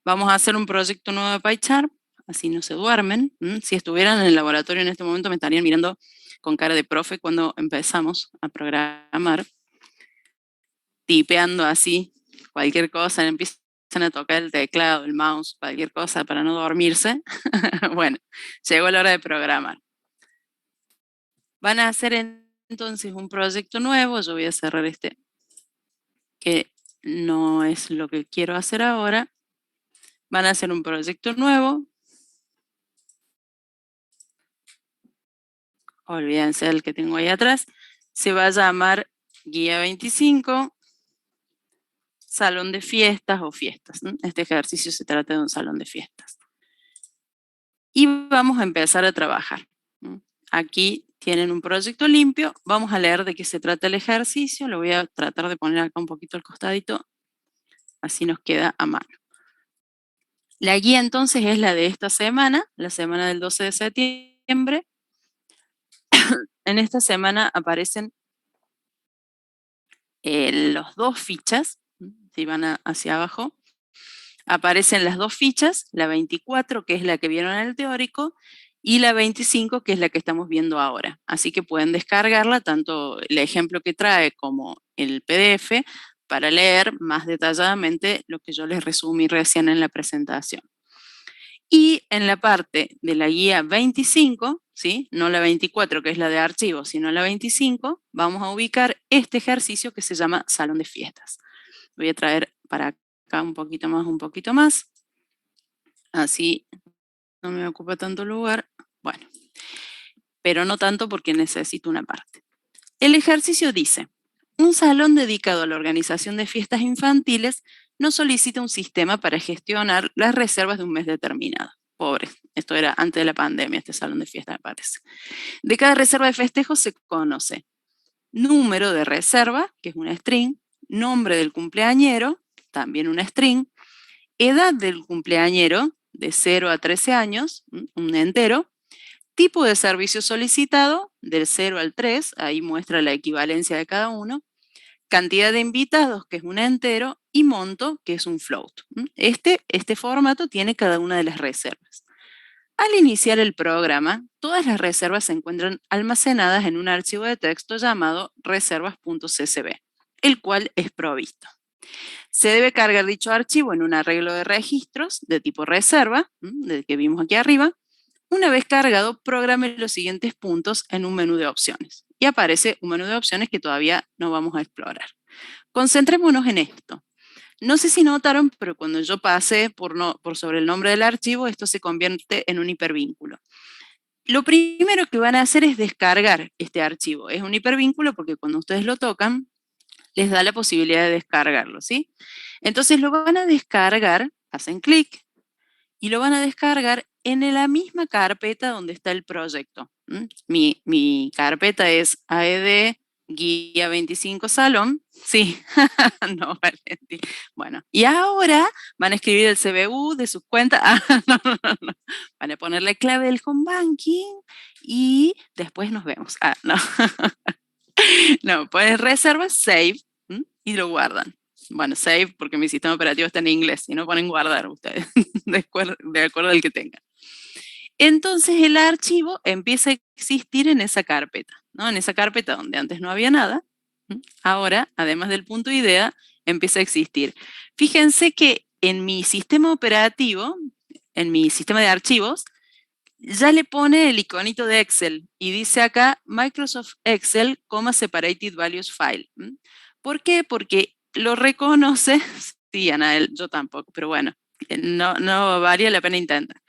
Vamos a hacer un proyecto nuevo de PyCharm, así no se duermen. Si estuvieran en el laboratorio en este momento me estarían mirando con cara de profe cuando empezamos a programar, tipeando así cualquier cosa, empiezan a tocar el teclado, el mouse, cualquier cosa para no dormirse. Bueno, llegó la hora de programar. Van a hacer entonces un proyecto nuevo, yo voy a cerrar este, que no es lo que quiero hacer ahora. Van a hacer un proyecto nuevo. Olvídense del que tengo ahí atrás. Se va a llamar Guía 25, Salón de Fiestas o Fiestas. Este ejercicio se trata de un salón de fiestas. Y vamos a empezar a trabajar. Aquí tienen un proyecto limpio. Vamos a leer de qué se trata el ejercicio. Lo voy a tratar de poner acá un poquito al costadito. Así nos queda a mano. La guía entonces es la de esta semana, la semana del 12 de septiembre. En esta semana aparecen las 2 fichas, si van hacia abajo, aparecen las 2 fichas, la 24, que es la que vieron en el teórico, y la 25, que es la que estamos viendo ahora. Así que pueden descargarla, tanto el ejemplo que trae como el PDF, para leer más detalladamente lo que yo les resumí recién en la presentación. Y en la parte de la guía 25, ¿sí? No la 24, que es la de archivos, sino la 25, vamos a ubicar este ejercicio que se llama Salón de Fiestas. Voy a traer para acá un poquito más. Así no me ocupa tanto lugar. Bueno, pero no tanto porque necesito una parte. El ejercicio dice, un salón dedicado a la organización de fiestas infantiles no solicita un sistema para gestionar las reservas de un mes determinado. Pobre, esto era antes de la pandemia, este salón de fiesta me parece. De cada reserva de festejos se conoce número de reserva, que es una string, nombre del cumpleañero, también una string, edad del cumpleañero, de 0 a 13 años, un entero, tipo de servicio solicitado, del 0 al 3, ahí muestra la equivalencia de cada uno, cantidad de invitados, que es un entero, y monto, que es un float. Este formato tiene cada una de las reservas. Al iniciar el programa, todas las reservas se encuentran almacenadas en un archivo de texto llamado reservas.csv, el cual es provisto. Se debe cargar dicho archivo en un arreglo de registros de tipo reserva, del que vimos aquí arriba. Una vez cargado, programe los siguientes puntos en un menú de opciones. y aparece un menú de opciones que todavía no vamos a explorar. Concentrémonos en esto. No sé si notaron, pero cuando yo pasé por sobre el nombre del archivo, esto se convierte en un hipervínculo. Lo primero que van a hacer es descargar este archivo. Es un hipervínculo porque cuando ustedes lo tocan, les da la posibilidad de descargarlo, ¿sí? Entonces lo van a descargar, hacen clic, y lo van a descargar en la misma carpeta donde está el proyecto. Mi carpeta es AED Guía 25 Salón. Sí, no, Valentín. Bueno, y ahora van a escribir el CBU de sus cuentas. No, no, no. Van a poner la clave del home banking y después nos vemos. No. No, ponen reservas, save, y lo guardan. Bueno, save porque mi sistema operativo está en inglés, y no ponen guardar ustedes, de acuerdo al que tengan. Entonces el archivo empieza a existir en esa carpeta, ¿no? En esa carpeta donde antes no había nada, ahora, además del punto idea, empieza a existir. Fíjense que en mi sistema operativo, en mi sistema de archivos, ya le pone el iconito de Excel y dice acá Microsoft Excel, separated values file. ¿Por qué? Porque lo reconoce, sí, Anael, yo tampoco, pero bueno, no valía la pena intentar.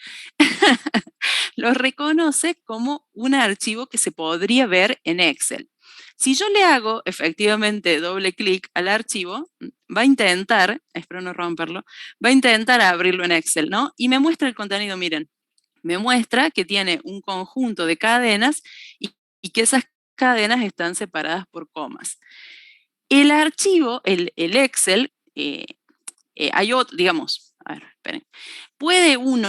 Lo reconoce como un archivo que se podría ver en Excel. Si yo le hago efectivamente doble clic al archivo, va a intentar, espero no romperlo, va a intentar abrirlo en Excel, ¿no? Y me muestra el contenido, miren, me muestra que tiene un conjunto de cadenas y que esas cadenas están separadas por comas. El archivo, el Excel, hay otro, digamos, a ver, esperen, puede uno,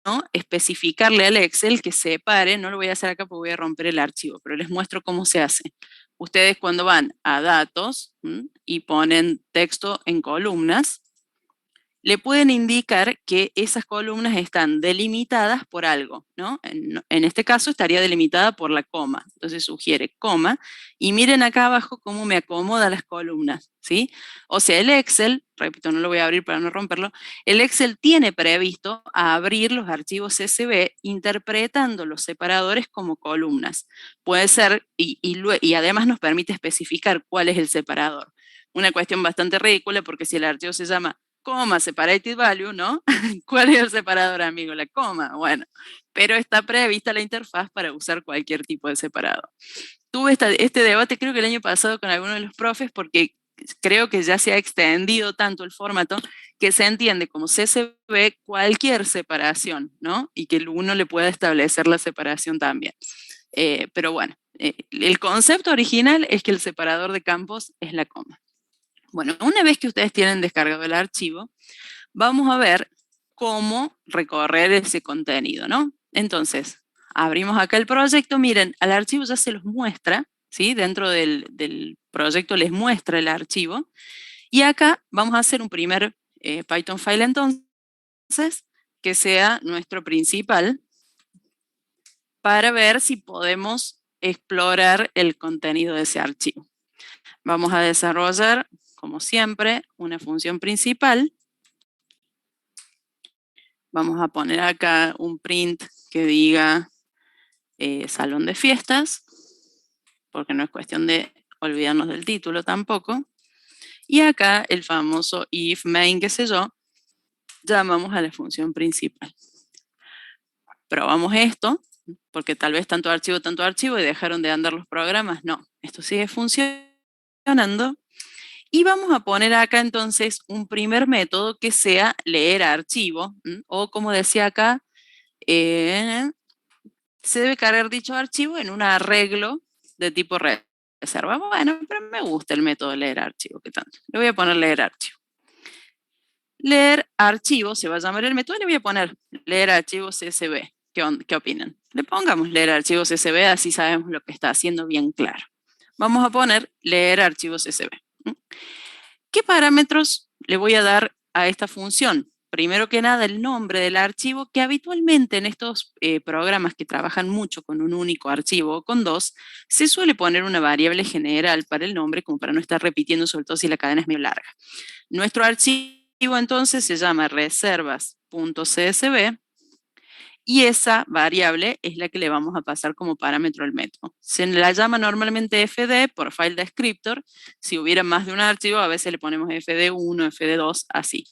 ¿no?, especificarle al Excel que separe, no lo voy a hacer acá porque voy a romper el archivo, pero les muestro cómo se hace. Ustedes cuando van a datos y ponen texto en columnas, le pueden indicar que esas columnas están delimitadas por algo, ¿no? En este caso estaría delimitada por la coma. Entonces sugiere coma, y miren acá abajo cómo me acomoda las columnas, ¿sí? O sea, el Excel, repito, no lo voy a abrir para no romperlo, el Excel tiene previsto abrir los archivos CSV interpretando los separadores como columnas. Puede ser, y además nos permite especificar cuál es el separador. Una cuestión bastante ridícula porque si el archivo se llama coma, separated value, ¿no? ¿Cuál es el separador, amigo? La coma, bueno, pero está prevista la interfaz para usar cualquier tipo de separador. Tuve este debate creo que el año pasado con algunos de los profes porque creo que ya se ha extendido tanto el formato que se entiende como CSV cualquier separación, ¿no? Y que uno le pueda establecer la separación también. Pero bueno, el concepto original es que el separador de campos es la coma. Bueno, una vez que ustedes tienen descargado el archivo, vamos a ver cómo recorrer ese contenido, ¿no? Entonces, abrimos acá el proyecto, miren, al archivo ya se los muestra, ¿sí? Dentro del proyecto les muestra el archivo, y acá vamos a hacer un primer Python file entonces, que sea nuestro principal, para ver si podemos explorar el contenido de ese archivo. Vamos a desarrollar, como siempre, una función principal. Vamos a poner acá un print que diga salón de fiestas, porque no es cuestión de olvidarnos del título tampoco. Y acá el famoso if main, qué sé yo, llamamos a la función principal. Probamos esto, porque tal vez tanto archivo, y dejaron de andar los programas. No, esto sigue funcionando. Y vamos a poner acá entonces un primer método que sea leer archivo, o como decía acá, se debe cargar dicho archivo en un arreglo de tipo reserva. Bueno, pero me gusta el método leer archivo, ¿qué tanto? Le voy a poner leer archivo. Leer archivo se va a llamar el método, y le voy a poner leer archivo CSV. ¿Qué opinan? Le pongamos leer archivo CSV, así sabemos lo que está haciendo bien claro. Vamos a poner leer archivo CSV. ¿Qué parámetros le voy a dar a esta función? Primero que nada, el nombre del archivo, que habitualmente en estos programas que trabajan mucho con un único archivo o con dos, se suele poner una variable general para el nombre, como para no estar repitiendo, sobre todo si la cadena es medio larga. Nuestro archivo entonces se llama reservas.csv y esa variable es la que le vamos a pasar como parámetro al método. Se la llama normalmente fd por file descriptor. Si hubiera más de un archivo, a veces le ponemos fd1, fd2, así.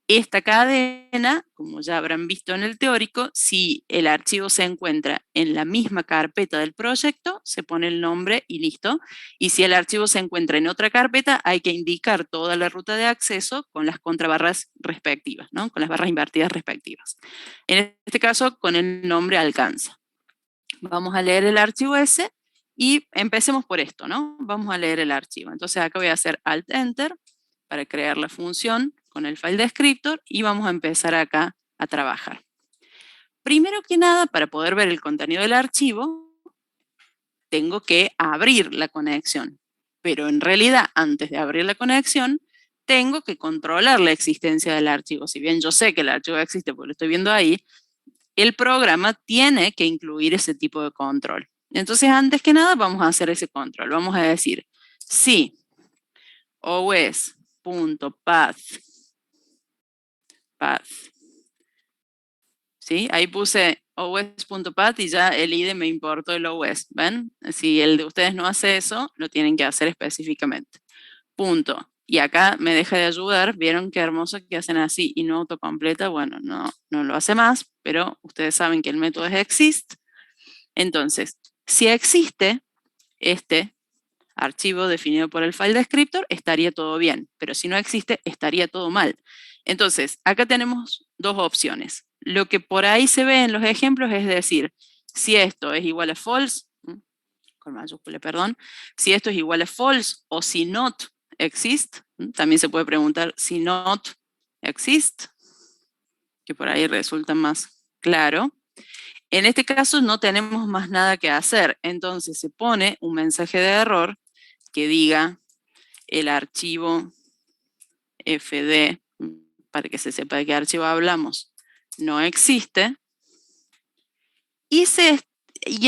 Esta cadena, como ya habrán visto en el teórico, si el archivo se encuentra en la misma carpeta del proyecto, se pone el nombre y listo. Y si el archivo se encuentra en otra carpeta, hay que indicar toda la ruta de acceso con las contrabarras respectivas, ¿no? Con las barras invertidas respectivas. En este caso, con el nombre alcanza. Vamos a leer el archivo ese y empecemos por esto, ¿no? Vamos a leer el archivo. Entonces acá voy a hacer Alt-Enter para crear la función con el file descriptor y vamos a empezar acá a trabajar. Primero que nada, para poder ver el contenido del archivo, tengo que abrir la conexión. Pero en realidad, antes de abrir la conexión, tengo que controlar la existencia del archivo. Si bien yo sé que el archivo existe porque lo estoy viendo ahí, el programa tiene que incluir ese tipo de control. Entonces, antes que nada, vamos a hacer ese control. Vamos a decir, si os.path, ¿sí? Ahí puse os.path y ya el IDE me importó el OS, ¿ven? Si el de ustedes no hace eso, lo tienen que hacer específicamente. Punto. Y acá me deja de ayudar, vieron qué hermoso que hacen así y no autocompleta, bueno, no lo hace más, pero ustedes saben que el método es exist. Entonces, si existe este archivo definido por el file descriptor, estaría todo bien, pero si no existe, estaría todo mal. Entonces, acá tenemos dos opciones. Lo que por ahí se ve en los ejemplos es decir, si esto es igual a false, con mayúscula, perdón, si esto es igual a false o si not exist, también se puede preguntar si not exist, que por ahí resulta más claro. En este caso no tenemos más nada que hacer, entonces se pone un mensaje de error que diga el archivo fd, para que se sepa de qué archivo hablamos, no existe. Y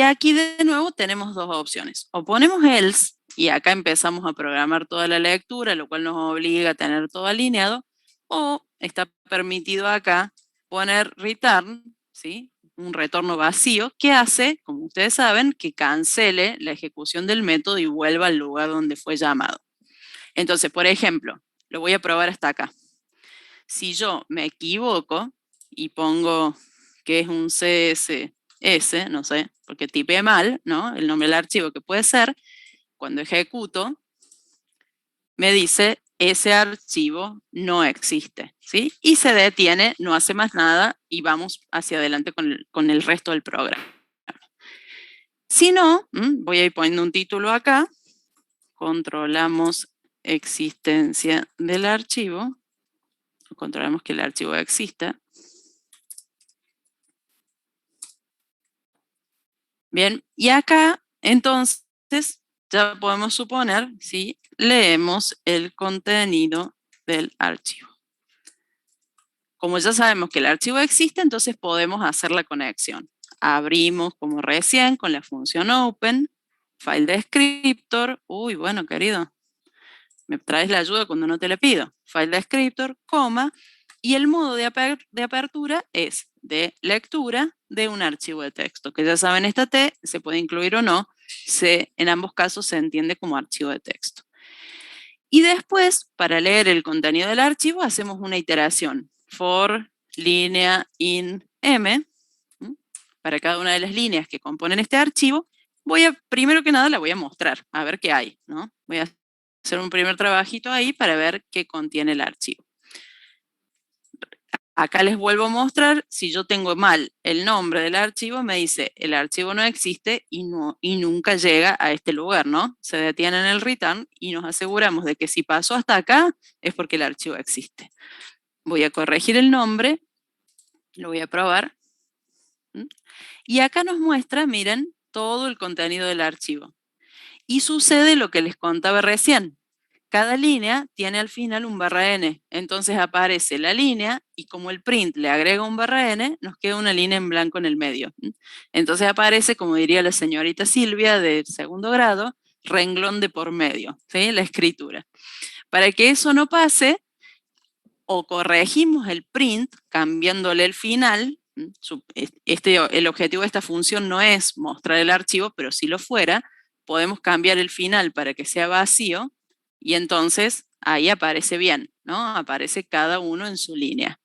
aquí de nuevo tenemos dos opciones. O ponemos else, y acá empezamos a programar toda la lectura, lo cual nos obliga a tener todo alineado, o está permitido acá poner return, ¿sí? Un retorno vacío que hace, como ustedes saben, que cancele la ejecución del método y vuelva al lugar donde fue llamado. Entonces, por ejemplo, lo voy a probar hasta acá. Si yo me equivoco y pongo que es un CSS, no sé, porque tipeé mal, ¿no? El nombre del archivo que puede ser, cuando ejecuto, me dice ese archivo no existe, ¿sí? Y se detiene, no hace más nada y vamos hacia adelante con el resto del programa. Si no, voy a ir poniendo un título acá, controlamos existencia del archivo, controlamos que el archivo exista. Bien, y acá entonces ya podemos suponer si leemos el contenido del archivo. Como ya sabemos que el archivo existe, entonces podemos hacer la conexión. Abrimos como recién con la función open, file descriptor, uy, bueno, querido, me traes la ayuda cuando no te la pido, file descriptor, coma, y el modo de apertura es de lectura de un archivo de texto, que ya saben, esta T se puede incluir o no, en ambos casos se entiende como archivo de texto. Y después, para leer el contenido del archivo, hacemos una iteración, for línea in m, para cada una de las líneas que componen este archivo, primero que nada la voy a mostrar, a ver qué hay, ¿no? Voy a hacer un primer trabajito ahí para ver qué contiene el archivo. Acá les vuelvo a mostrar, si yo tengo mal el nombre del archivo, me dice el archivo no existe y nunca llega a este lugar, ¿no? Se detiene en el return y nos aseguramos de que si pasó hasta acá es porque el archivo existe. Voy a corregir el nombre, lo voy a probar. Y acá nos muestra, miren, todo el contenido del archivo. Y sucede lo que les contaba recién. Cada línea tiene al final un ~n, entonces aparece la línea y como el print le agrega un ~n, nos queda una línea en blanco en el medio. Entonces aparece, como diría la señorita Silvia de segundo grado, renglón de por medio, ¿sí? La escritura. Para que eso no pase, o corregimos el print cambiándole el final, El objetivo de esta función no es mostrar el archivo, pero si lo fuera, podemos cambiar el final para que sea vacío y entonces ahí aparece bien, ¿no? Aparece cada uno en su línea.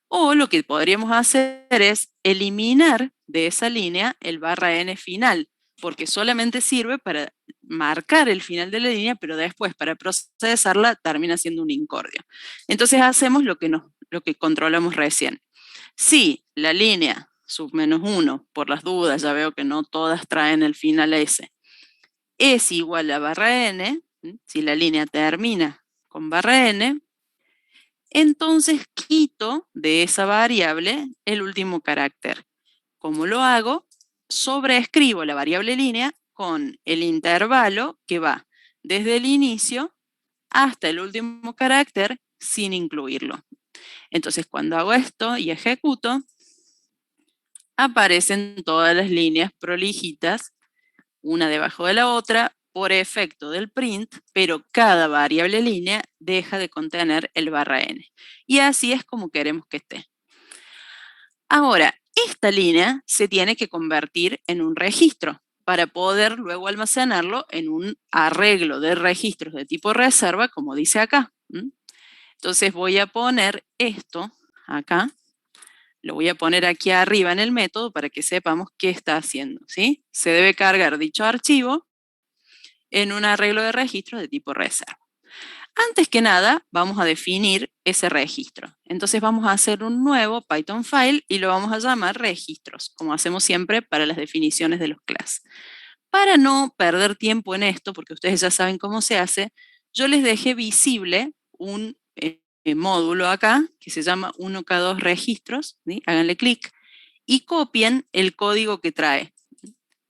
O lo que podríamos hacer es eliminar de esa línea el /n final, porque solamente sirve para marcar el final de la línea, pero después para procesarla termina siendo un incordio. Entonces hacemos lo que controlamos recién. Si la línea sub -1, por las dudas, ya veo que no todas traen el final S, es igual a /n, si la línea termina con /n, entonces quito de esa variable el último carácter. ¿Cómo lo hago? Sobreescribo la variable línea con el intervalo que va desde el inicio hasta el último carácter sin incluirlo. Entonces, cuando hago esto y ejecuto, aparecen todas las líneas prolijitas, una debajo de la otra, por efecto del print, pero cada variable línea deja de contener el /n. Y así es como queremos que esté. Ahora, esta línea se tiene que convertir en un registro para poder luego almacenarlo en un arreglo de registros de tipo reserva, como dice acá. Entonces voy a poner esto acá, lo voy a poner aquí arriba en el método para que sepamos qué está haciendo, ¿sí? Se debe cargar dicho archivo en un arreglo de registros de tipo reserva. Antes que nada, vamos a definir ese registro. Entonces vamos a hacer un nuevo Python file y lo vamos a llamar registros, como hacemos siempre para las definiciones de los class. Para no perder tiempo en esto, porque ustedes ya saben cómo se hace, yo les dejé visible un módulo acá que se llama 1K2 registros, ¿sí? Háganle clic y copien el código que trae.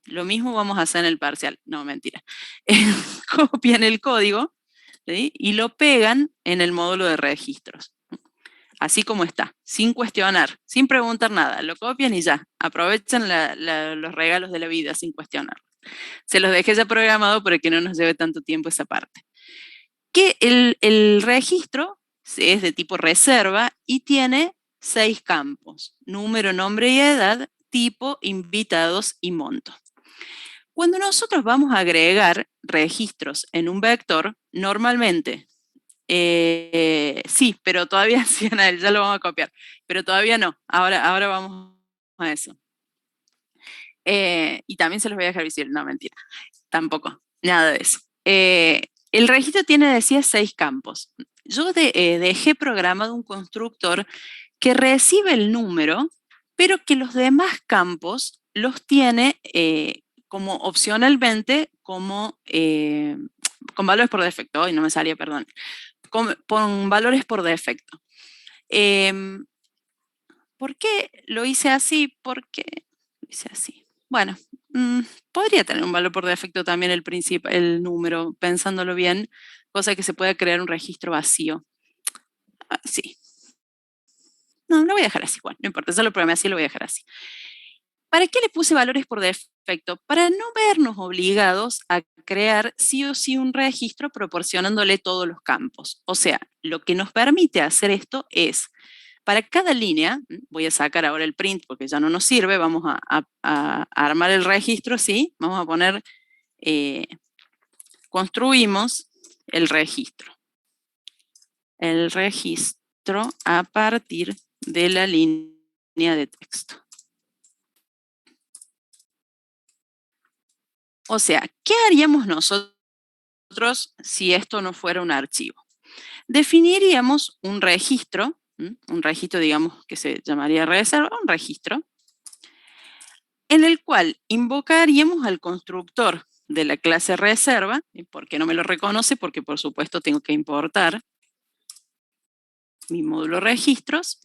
Lo mismo vamos a hacer en el parcial, no, mentira. Copian el código, ¿sí? Y lo pegan en el módulo de registros. Así como está, sin cuestionar, sin preguntar nada. Lo copian y ya. Aprovechan los regalos de la vida sin cuestionar. Se los dejé ya programado para que no nos lleve tanto tiempo esa parte. Que el registro es de tipo reserva y tiene 6 campos: número, nombre y edad, tipo, invitados y monto. Cuando nosotros vamos a agregar registros en un vector, normalmente, sí, pero todavía sí, ya lo vamos a copiar, pero todavía no, ahora vamos a eso. Y también se los voy a dejar visible, no, mentira, tampoco, nada de eso. El registro tiene, decía, 6 campos. Yo dejé programado un constructor que recibe el número, pero que los demás campos los tiene como opcionalmente como con valores por defecto. Hoy no me salía, perdón. Con valores por defecto. ¿Por qué lo hice así? Porque lo hice así. Bueno, podría tener un valor por defecto también el número, pensándolo bien, cosa que se pueda crear un registro vacío. Sí. No, lo voy a dejar así, bueno, no importa, ya lo programé así, lo voy a dejar así. ¿Para qué le puse valores por defecto? Para no vernos obligados a crear sí o sí un registro proporcionándole todos los campos. O sea, lo que nos permite hacer esto es, para cada línea, voy a sacar ahora el print porque ya no nos sirve, vamos a armar el registro, ¿sí? Vamos a poner, construimos el registro. El registro a partir de la línea de texto. O sea, ¿qué haríamos nosotros si esto no fuera un archivo? Definiríamos un registro, digamos que se llamaría reserva, un registro, en el cual invocaríamos al constructor de la clase reserva. ¿Y por qué no me lo reconoce? Porque por supuesto tengo que importar mi módulo registros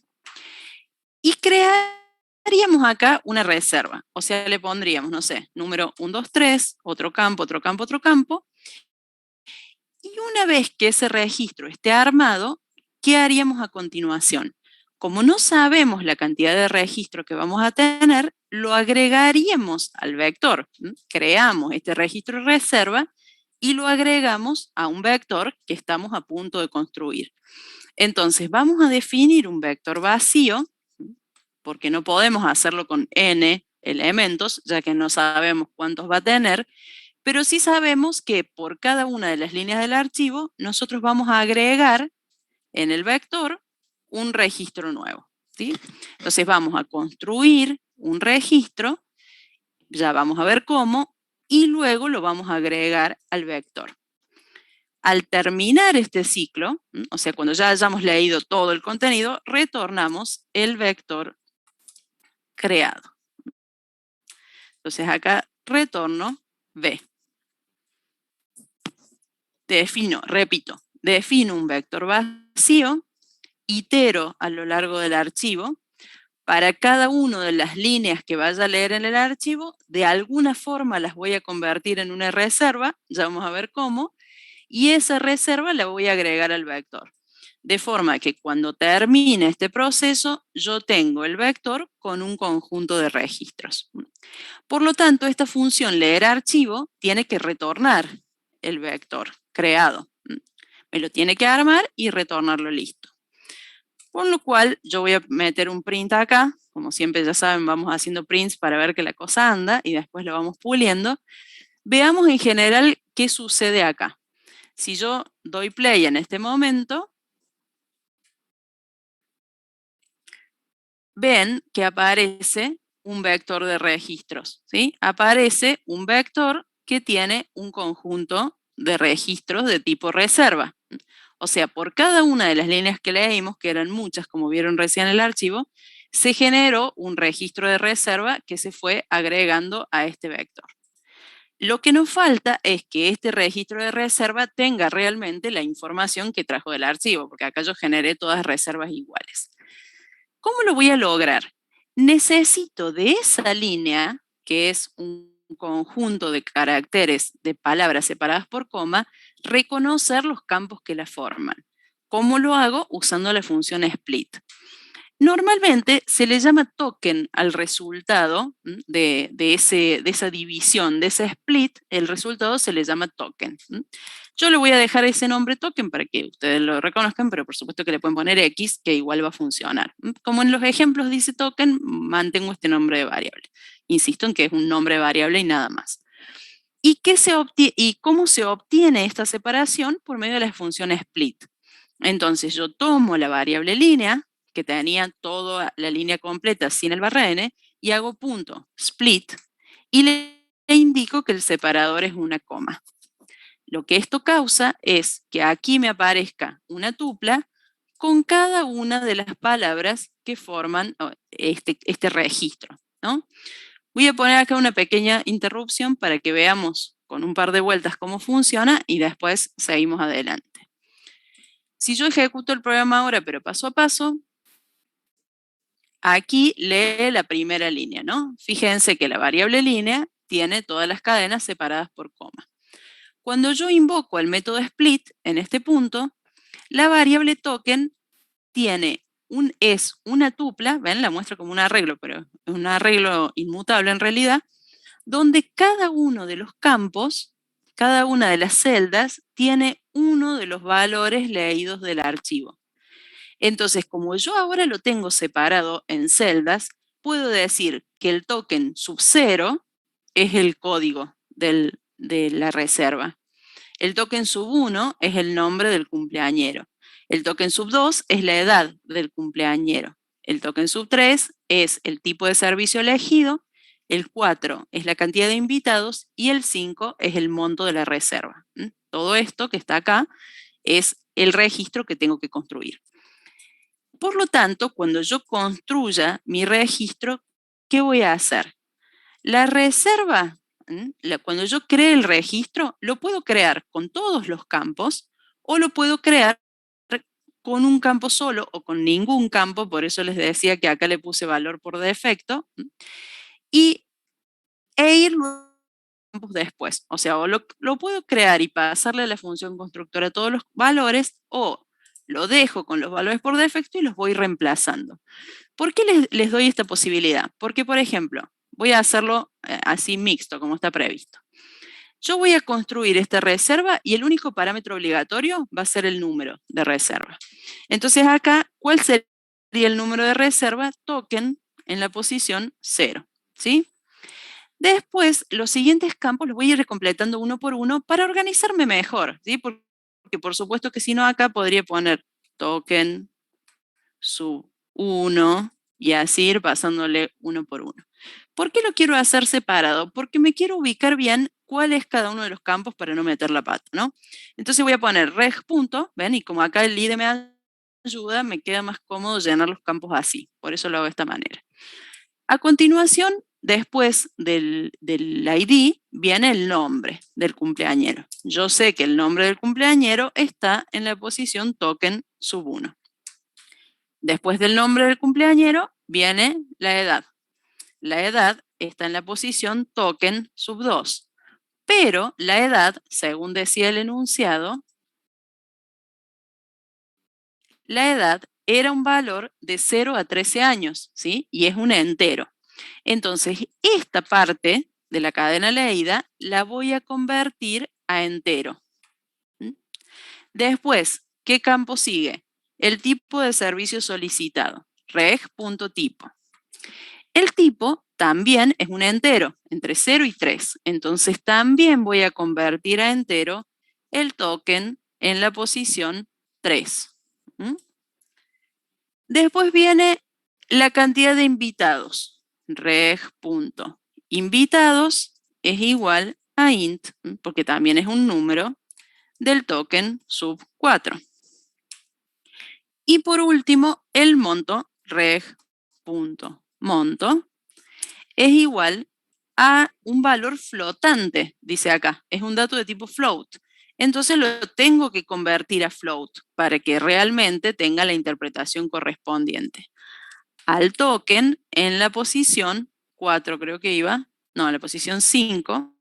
y crearíamos acá una reserva. O sea, le pondríamos, no sé, número 1, 2, 3, otro campo, otro campo, otro campo. Y una vez que ese registro esté armado, ¿qué haríamos a continuación? Como no sabemos la cantidad de registro que vamos a tener, lo agregaríamos al vector. Creamos este registro reserva y lo agregamos a un vector que estamos a punto de construir. Entonces, vamos a definir un vector vacío porque no podemos hacerlo con n elementos, ya que no sabemos cuántos va a tener, pero sí sabemos que por cada una de las líneas del archivo, nosotros vamos a agregar en el vector un registro nuevo, ¿sí? Entonces vamos a construir un registro, ya vamos a ver cómo, y luego lo vamos a agregar al vector. Al terminar este ciclo, o sea, cuando ya hayamos leído todo el contenido, retornamos el vector creado. Entonces acá retorno v. Defino un vector vacío, itero a lo largo del archivo. Para cada una de las líneas que vaya a leer en el archivo, de alguna forma las voy a convertir en una reserva, ya vamos a ver cómo, y esa reserva la voy a agregar al vector. De forma que cuando termine este proceso, yo tengo el vector con un conjunto de registros. Por lo tanto, esta función leer archivo tiene que retornar el vector creado. Me lo tiene que armar y retornarlo listo. Con lo cual, yo voy a meter un print acá. Como siempre ya saben, vamos haciendo prints para ver que la cosa anda y después lo vamos puliendo. Veamos en general qué sucede acá. Si yo doy play en este momento, ven que aparece un vector de registros, ¿sí? Aparece un vector que tiene un conjunto de registros de tipo reserva. O sea, por cada una de las líneas que leímos, que eran muchas, como vieron recién en el archivo, se generó un registro de reserva que se fue agregando a este vector. Lo que nos falta es que este registro de reserva tenga realmente la información que trajo del archivo, porque acá yo generé todas reservas iguales. ¿Cómo lo voy a lograr? Necesito de esa línea, que es un conjunto de caracteres de palabras separadas por coma, reconocer los campos que la forman. ¿Cómo lo hago? Usando la función split. Normalmente se le llama token al resultado de esa división, de ese split, el resultado se le llama token. Yo le voy a dejar ese nombre token para que ustedes lo reconozcan, pero por supuesto que le pueden poner X, que igual va a funcionar. Como en los ejemplos dice token, mantengo este nombre de variable. Insisto en que es un nombre de variable y nada más. ¿Y cómo se obtiene esta separación? Por medio de la función split. Entonces yo tomo la variable línea, que tenía toda la línea completa sin el barra n, y hago punto split, y le indico que el separador es una coma. Lo que esto causa es que aquí me aparezca una tupla con cada una de las palabras que forman este registro, ¿no? Voy a poner acá una pequeña interrupción para que veamos con un par de vueltas cómo funciona y después seguimos adelante. Si yo ejecuto el programa ahora, pero paso a paso, aquí lee la primera línea, ¿no? Fíjense que la variable línea tiene todas las cadenas separadas por coma. Cuando yo invoco el método split en este punto, la variable token es una tupla, ven, la muestra como un arreglo, pero es un arreglo inmutable en realidad, donde cada uno de los campos, cada una de las celdas, tiene uno de los valores leídos del archivo. Entonces, como yo ahora lo tengo separado en celdas, puedo decir que el token sub 0 es el código de la reserva. El token sub 1 es el nombre del cumpleañero. El token sub 2 es la edad del cumpleañero. El token sub 3 es el tipo de servicio elegido. El 4 es la cantidad de invitados y el 5 es el monto de la reserva. Todo esto que está acá es el registro que tengo que construir. Por lo tanto, cuando yo construya mi registro, ¿qué voy a hacer? La reserva, cuando yo cree el registro, lo puedo crear con todos los campos o lo puedo crear con un campo solo o con ningún campo, por eso les decía que acá le puse valor por defecto, e ir campos después. O sea, o lo puedo crear y pasarle a la función constructora todos los valores, o lo dejo con los valores por defecto y los voy reemplazando. ¿Por qué les doy esta posibilidad? Porque, por ejemplo, voy a hacerlo así mixto, como está previsto. Yo voy a construir esta reserva y el único parámetro obligatorio va a ser el número de reserva. Entonces acá, ¿cuál sería el número de reserva? Token en la posición 0, ¿sí? Después, los siguientes campos los voy a ir completando uno por uno para organizarme mejor, ¿sí? Porque por supuesto que si no acá podría poner token sub 1 y así ir pasándole uno por uno. ¿Por qué lo quiero hacer separado? Porque me quiero ubicar bien cuál es cada uno de los campos para no meter la pata, ¿no? Entonces voy a poner reg punto, ¿ven? Y como acá el IDE me ayuda, me queda más cómodo llenar los campos así. Por eso lo hago de esta manera. A continuación, después del ID, viene el nombre del cumpleañero. Yo sé que el nombre del cumpleañero está en la posición token sub 1. Después del nombre del cumpleañero viene la edad. La edad está en la posición token sub 2. Pero la edad, según decía el enunciado, la edad era un valor de 0 a 13 años, ¿sí? Y es un entero. Entonces, esta parte de la cadena leída la voy a convertir a entero. Después, ¿qué campo sigue? El tipo de servicio solicitado, reg.tipo. El tipo también es un entero, entre 0 y 3. Entonces, también voy a convertir a entero el token en la posición 3. Después viene la cantidad de invitados. Reg.invitados es igual a int, porque también es un número, del token sub 4. Y por último, el monto, reg.monto, es igual a un valor flotante, dice acá. Es un dato de tipo float. Entonces lo tengo que convertir a float para que realmente tenga la interpretación correspondiente al token en la posición 4, creo que iba, no, en la posición 5,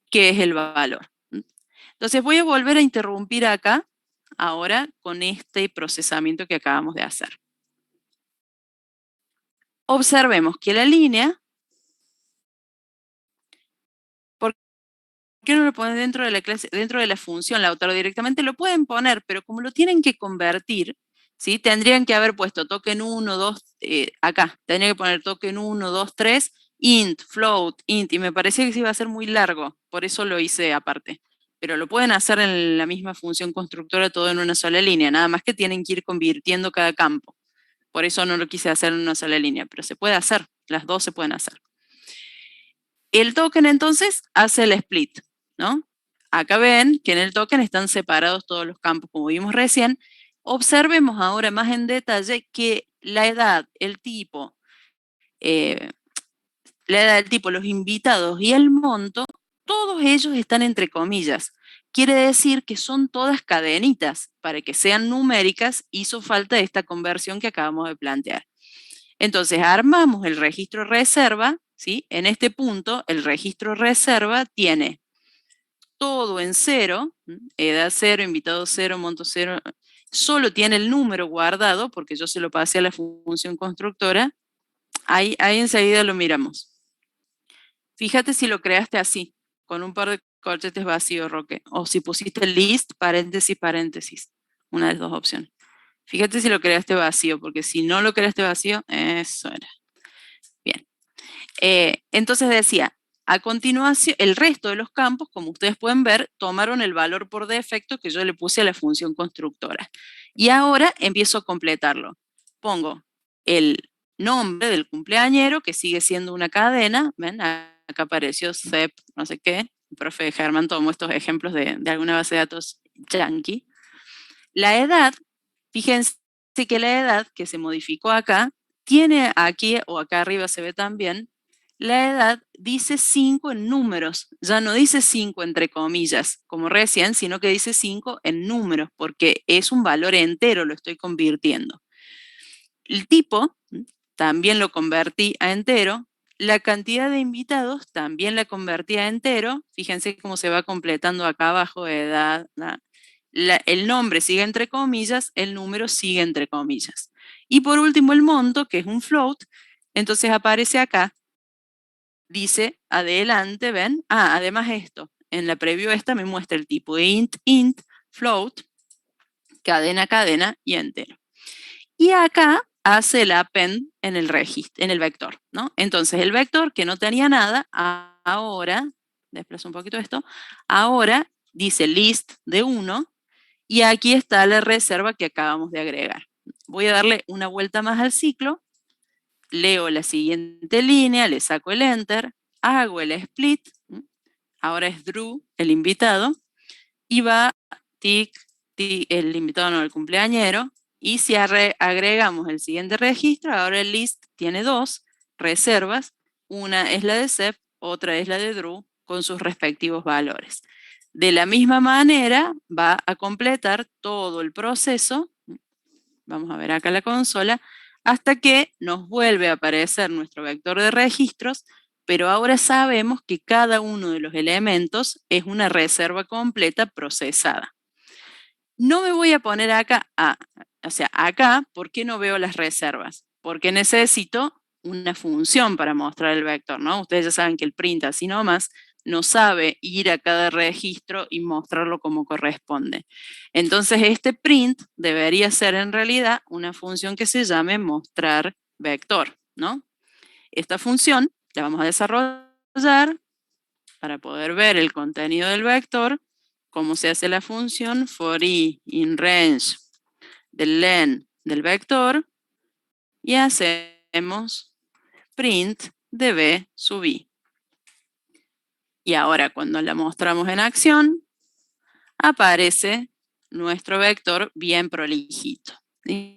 que es el valor. Entonces voy a volver a interrumpir acá, ahora, con este procesamiento que acabamos de hacer. Observemos que la línea, ¿por qué no lo ponen dentro de la clase, dentro de la función Lautaro directamente? Lo pueden poner, pero como lo tienen que convertir, ¿sí? Tendrían que haber puesto token 1, 2, acá, tendría que poner token 1, 2, 3, int, float, int, y me parecía que se iba a hacer muy largo, por eso lo hice aparte. Pero lo pueden hacer en la misma función constructora todo en una sola línea, nada más que tienen que ir convirtiendo cada campo. Por eso no lo quise hacer en una sola línea, pero se puede hacer, las dos se pueden hacer. El token entonces hace el split, ¿no? Acá ven que en el token están separados todos los campos, como vimos recién. Observemos ahora más en detalle que la edad, el tipo, los invitados y el monto, todos ellos están entre comillas. Quiere decir que son todas cadenitas. Para que sean numéricas, hizo falta esta conversión que acabamos de plantear. Entonces, armamos el registro reserva, ¿sí? En este punto, el registro reserva tiene todo en 0, edad 0, invitado 0, monto 0, solo tiene el número guardado, porque yo se lo pasé a la función constructora. Ahí enseguida lo miramos. Fíjate si lo creaste así, con un par de corchetes vacíos, Roque, o si pusiste list, paréntesis, paréntesis, una de las dos opciones. Fíjate si lo creaste vacío, porque si no lo creaste vacío, eso era. Bien. Entonces decía, a continuación, el resto de los campos, como ustedes pueden ver, tomaron el valor por defecto que yo le puse a la función constructora. Y ahora empiezo a completarlo. Pongo el nombre del cumpleañero, que sigue siendo una cadena. ¿Ven? Acá apareció CEP, no sé qué. El profe Germán tomó estos ejemplos de alguna base de datos yankee. La edad, fíjense que la edad que se modificó acá, tiene aquí, o acá arriba se ve también, la edad dice 5 en números, ya no dice 5 entre comillas, como recién, sino que dice 5 en números, porque es un valor entero, lo estoy convirtiendo. El tipo también lo convertí a entero, la cantidad de invitados también la convertí a entero, fíjense cómo se va completando acá abajo, edad, el nombre sigue entre comillas, el número sigue entre comillas. Y por último el monto, que es un float, entonces aparece acá, dice adelante, ¿ven? Además esto, en la preview esta me muestra el tipo int, float, cadena, cadena y entero. Y acá hace el append en el registro, en el vector, ¿no? Entonces el vector que no tenía nada, ahora, desplazo un poquito esto, ahora dice list de 1 y aquí está la reserva que acabamos de agregar. Voy a darle una vuelta más al ciclo, leo la siguiente línea, le saco el enter, hago el split, ahora es Drew, el invitado, y va tic, tic, el invitado no, el cumpleañero, y si agregamos el siguiente registro, ahora el list tiene 2 reservas, una es la de Sep, otra es la de Drew, con sus respectivos valores. De la misma manera va a completar todo el proceso, vamos a ver acá la consola, hasta que nos vuelve a aparecer nuestro vector de registros, pero ahora sabemos que cada uno de los elementos es una reserva completa procesada. No me voy a poner acá, o sea, acá, ¿por qué no veo las reservas? Porque necesito una función para mostrar el vector, ¿no? Ustedes ya saben que el print así nomás no sabe ir a cada registro y mostrarlo como corresponde. Entonces este print debería ser en realidad una función que se llame mostrar vector, ¿no? Esta función la vamos a desarrollar para poder ver el contenido del vector, cómo se hace la función for i in range del len del vector y hacemos print de b sub i. Y ahora cuando la mostramos en acción, aparece nuestro vector bien prolijito, ¿sí?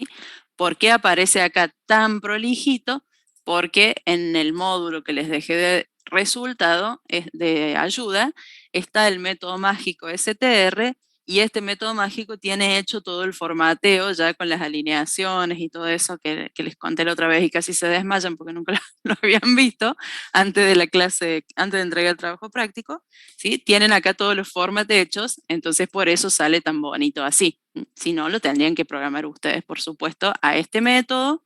¿Por qué aparece acá tan prolijito? Porque en el módulo que les dejé de resultado, de ayuda, está el método mágico str, y este método mágico tiene hecho todo el formateo ya con las alineaciones y todo eso que les conté la otra vez y casi se desmayan porque nunca lo habían visto antes de la clase, antes de entregar el trabajo práctico. ¿Sí? Tienen acá todos los formats hechos, entonces por eso sale tan bonito así. Si no, lo tendrían que programar ustedes, por supuesto, a este método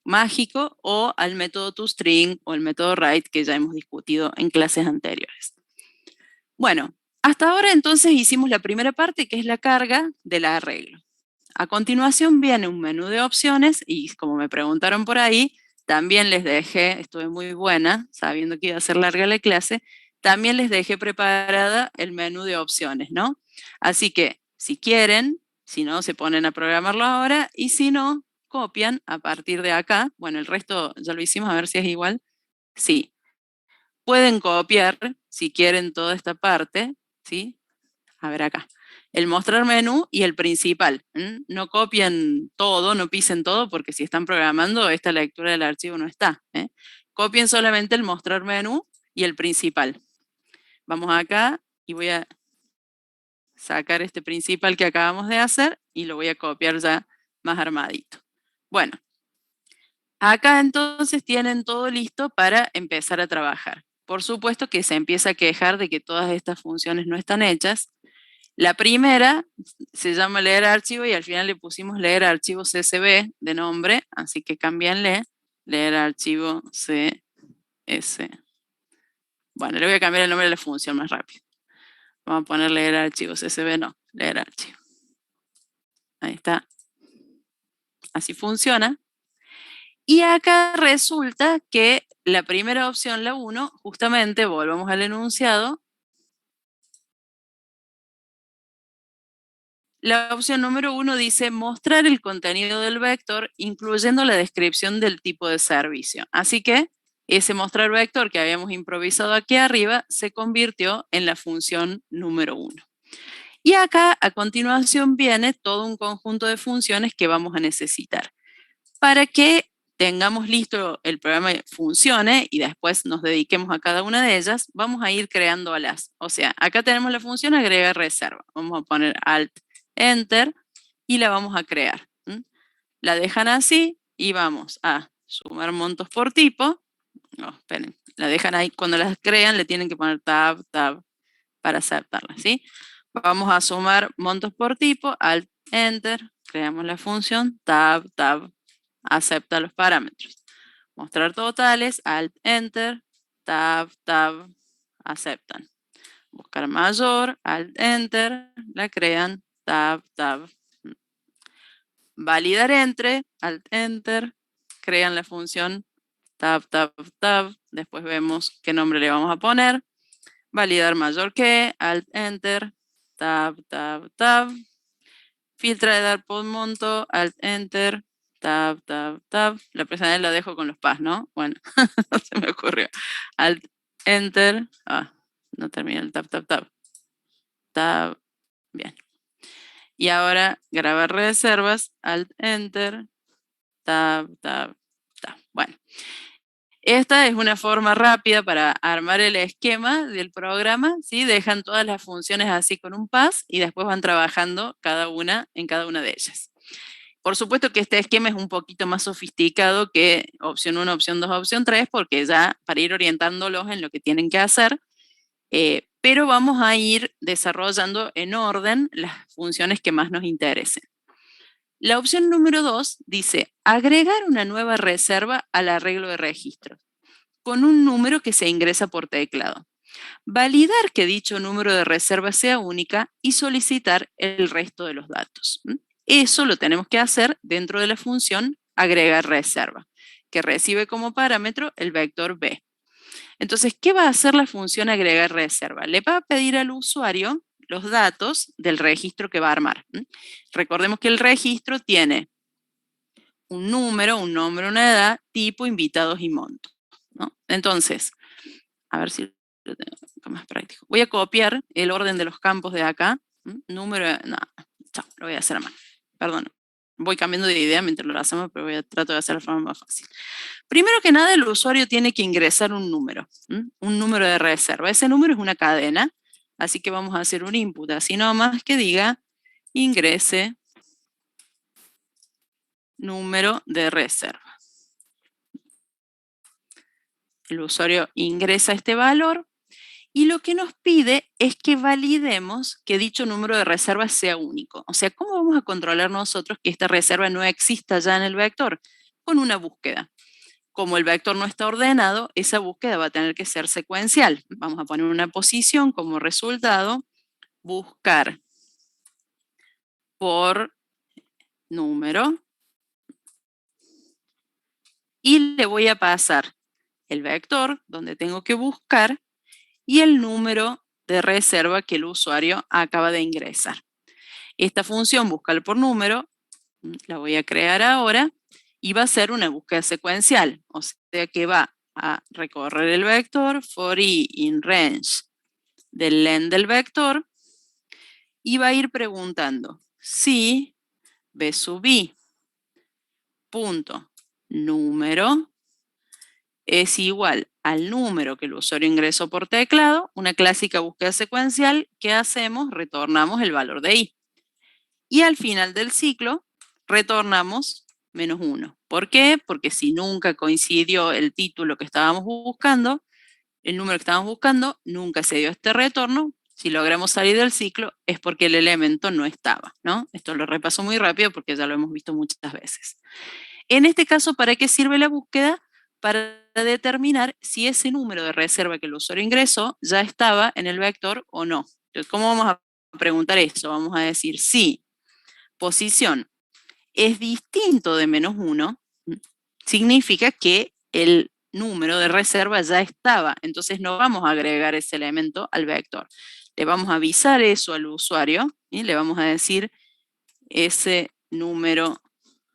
mágico o al método toString o el método write que ya hemos discutido en clases anteriores. Bueno, hasta ahora entonces hicimos la primera parte, que es la carga del arreglo. A continuación viene un menú de opciones y como me preguntaron por ahí, también les dejé, estuve muy buena, sabiendo que iba a ser larga la clase, también les dejé preparada el menú de opciones, ¿no? Así que si quieren, si no, se ponen a programarlo ahora y si no, copian a partir de acá. Bueno, el resto ya lo hicimos, a ver si es igual. Sí, pueden copiar si quieren toda esta parte, ¿sí? A ver acá. El mostrar menú y el principal. No copien todo, no pisen todo, porque si están programando, esta lectura del archivo no está. Copien solamente el mostrar menú y el principal. Vamos acá y voy a sacar este principal que acabamos de hacer y lo voy a copiar ya más armadito. Bueno, acá entonces tienen todo listo para empezar a trabajar. Por supuesto que se empieza a quejar de que todas estas funciones no están hechas. La primera se llama leer archivo y al final le pusimos leer archivo CSV de nombre, así que cámbianle, leer archivo CS. Bueno, le voy a cambiar el nombre de la función más rápido. Vamos a poner leer archivo CSV, no, leer archivo. Ahí está. Así funciona. Y acá resulta que la primera opción, la 1, justamente, volvamos al enunciado, la opción número 1 dice mostrar el contenido del vector incluyendo la descripción del tipo de servicio. Así que ese mostrar vector que habíamos improvisado aquí arriba se convirtió en la función número 1. Y acá a continuación viene todo un conjunto de funciones que vamos a necesitar. Para que tengamos listo el programa funcione y después nos dediquemos a cada una de ellas, vamos a ir creando alas. O sea, acá tenemos la función agregar reserva. Vamos a poner Alt Enter y la vamos a crear. La dejan así y vamos a sumar montos por tipo. No, esperen, la dejan ahí. Cuando las crean le tienen que poner Tab, Tab para aceptarla, ¿sí? Vamos a sumar montos por tipo, Alt Enter, creamos la función, Tab, Tab, acepta los parámetros. Mostrar totales, Alt Enter, Tab, Tab, aceptan. Buscar mayor, Alt Enter, la crean, Tab, Tab. Validar entre, Alt Enter, crean la función tab, tab, tab, después vemos qué nombre le vamos a poner, validar mayor que, alt, enter, tab, tab, tab, filtra de dar por monto, alt, enter, tab, tab, tab, la personal la dejo con los pas, ¿no? Bueno, no se me ocurrió, alt, enter, no termina el tab, tab, tab, tab, bien. Y ahora grabar reservas, alt, enter, tab, tab, tab, bueno. Esta es una forma rápida para armar el esquema del programa, ¿sí? Dejan todas las funciones así con un pas y después van trabajando en cada una de ellas. Por supuesto que este esquema es un poquito más sofisticado que opción 1, opción 2, opción 3, porque ya para ir orientándolos en lo que tienen que hacer, pero vamos a ir desarrollando en orden las funciones que más nos interesen. La opción número 2 dice, agregar una nueva reserva al arreglo de registros con un número que se ingresa por teclado. Validar que dicho número de reserva sea única y solicitar el resto de los datos. Eso lo tenemos que hacer dentro de la función agregar reserva, que recibe como parámetro el vector b. Entonces, ¿qué va a hacer la función agregar reserva? Le va a pedir al usuario los datos del registro que va a armar. Recordemos que el registro tiene un número, un nombre, una edad, tipo, invitados y monto, ¿no? Entonces, a ver si lo tengo más práctico. Voy a copiar el orden de los campos de acá. Número, no, chao, lo voy a hacer a mano. Perdón, voy cambiando de idea mientras lo hacemos, pero trato de hacer la forma más fácil. Primero que nada, el usuario tiene que ingresar un número de reserva. Ese número es una cadena, así que vamos a hacer un input así nomás que diga ingrese número de reserva. El usuario ingresa este valor y lo que nos pide es que validemos que dicho número de reserva sea único. O sea, ¿cómo vamos a controlar nosotros que esta reserva no exista ya en el vector? Con una búsqueda. Como el vector no está ordenado, esa búsqueda va a tener que ser secuencial. Vamos a poner una posición como resultado, buscar por número, y le voy a pasar el vector donde tengo que buscar y el número de reserva que el usuario acaba de ingresar. Esta función buscar por número la voy a crear ahora y va a ser una búsqueda secuencial, o sea que va a recorrer el vector for i in range del len del vector y va a ir preguntando si b sub i punto número es igual al número que el usuario ingresó por teclado, una clásica búsqueda secuencial que hacemos, retornamos el valor de i. Y al final del ciclo retornamos -1. ¿Por qué? Porque si nunca coincidió el título que estábamos buscando, el número que estábamos buscando, nunca se dio este retorno. Si logramos salir del ciclo es porque el elemento no estaba, ¿no? Esto lo repaso muy rápido porque ya lo hemos visto muchas veces. En este caso, ¿para qué sirve la búsqueda? Para determinar si ese número de reserva que el usuario ingresó ya estaba en el vector o no. Entonces, ¿cómo vamos a preguntar eso? Vamos a decir si posición es distinto de -1, significa que el número de reserva ya estaba, entonces no vamos a agregar ese elemento al vector. Le vamos a avisar eso al usuario y le vamos a decir ese número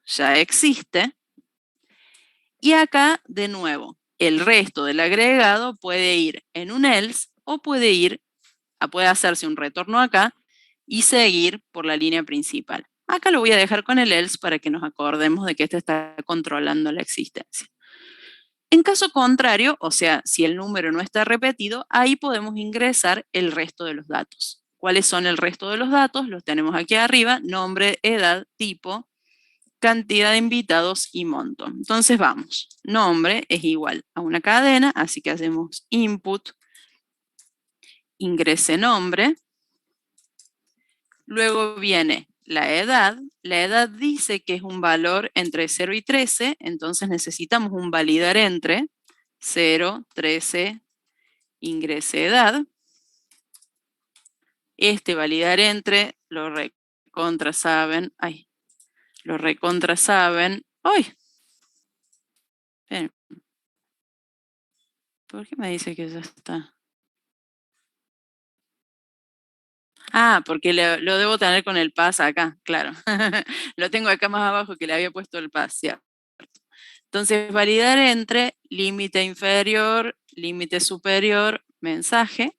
ya existe. Y acá, de nuevo, el resto del agregado puede ir en un else o puede hacerse un retorno acá y seguir por la línea principal. Acá lo voy a dejar con el else para que nos acordemos de que este está controlando la existencia. En caso contrario, o sea, si el número no está repetido, ahí podemos ingresar el resto de los datos. ¿Cuáles son el resto de los datos? Los tenemos aquí arriba: nombre, edad, tipo, cantidad de invitados y monto. Entonces vamos, nombre es igual a una cadena, así que hacemos input, ingrese nombre. Luego viene la edad dice que es un valor entre 0 y 13, entonces necesitamos un validar entre 0, 13, ingrese edad. Este validar entre lo recontra saben, ¡ay! Esperen. ¿Por qué me dice que ya está? Ah, porque lo debo tener con el pass acá, claro. Lo tengo acá más abajo que le había puesto el pass, ¿cierto? Entonces, validar entre límite inferior, límite superior, mensaje.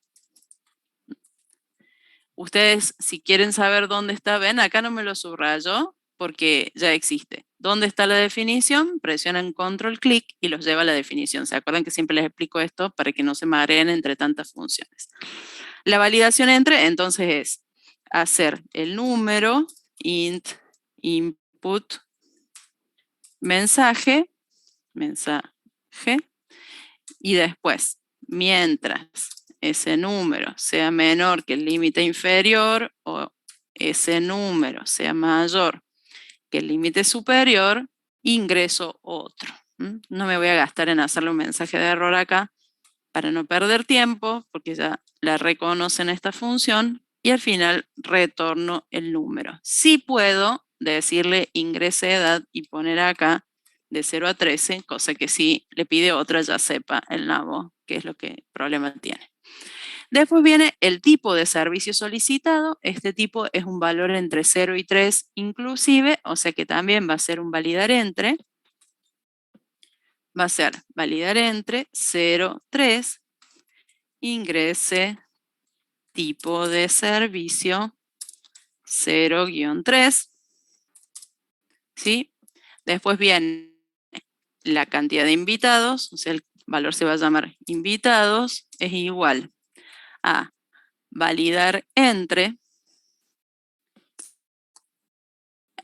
Ustedes, si quieren saber dónde está, ven, acá no me lo subrayo porque ya existe. ¿Dónde está la definición? Presionan control clic y los lleva a la definición. ¿Se acuerdan que siempre les explico esto para que no se mareen entre tantas funciones? La validación entre, entonces, es hacer el número, int, input, mensaje, y después, mientras ese número sea menor que el límite inferior o ese número sea mayor que el límite superior, ingreso otro. No me voy a gastar en hacerle un mensaje de error acá para no perder tiempo, porque ya la reconocen esta función, y al final retorno el número. Sí puedo decirle ingrese edad y poner acá de 0 a 13, cosa que si le pide otra ya sepa el nabo qué es lo que problema tiene. Después viene el tipo de servicio solicitado. Este tipo es un valor entre 0 y 3 inclusive, o sea que también va a ser un validar entre. Va a ser validar entre 0, 3, ingrese tipo de servicio 0-3, ¿sí? Después viene la cantidad de invitados, o sea, el valor se va a llamar invitados, es igual a validar entre,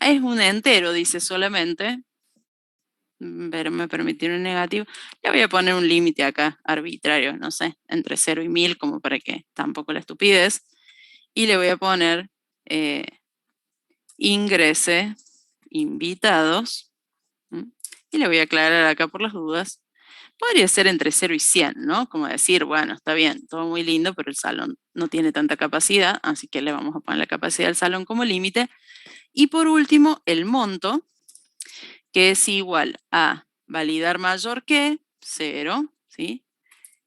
es un entero, dice solamente, pero me permitieron un negativo. Le voy a poner un límite acá, arbitrario, no sé, entre 0 y 1000, como para que tampoco la estupidez. Y le voy a poner ingrese invitados. Y le voy a aclarar acá por las dudas. Podría ser entre 0 y 100, ¿no? Como decir, bueno, está bien, todo muy lindo, pero el salón no tiene tanta capacidad, así que le vamos a poner la capacidad del salón como límite. Y por último, el monto, que es igual a validar mayor que 0, ¿sí?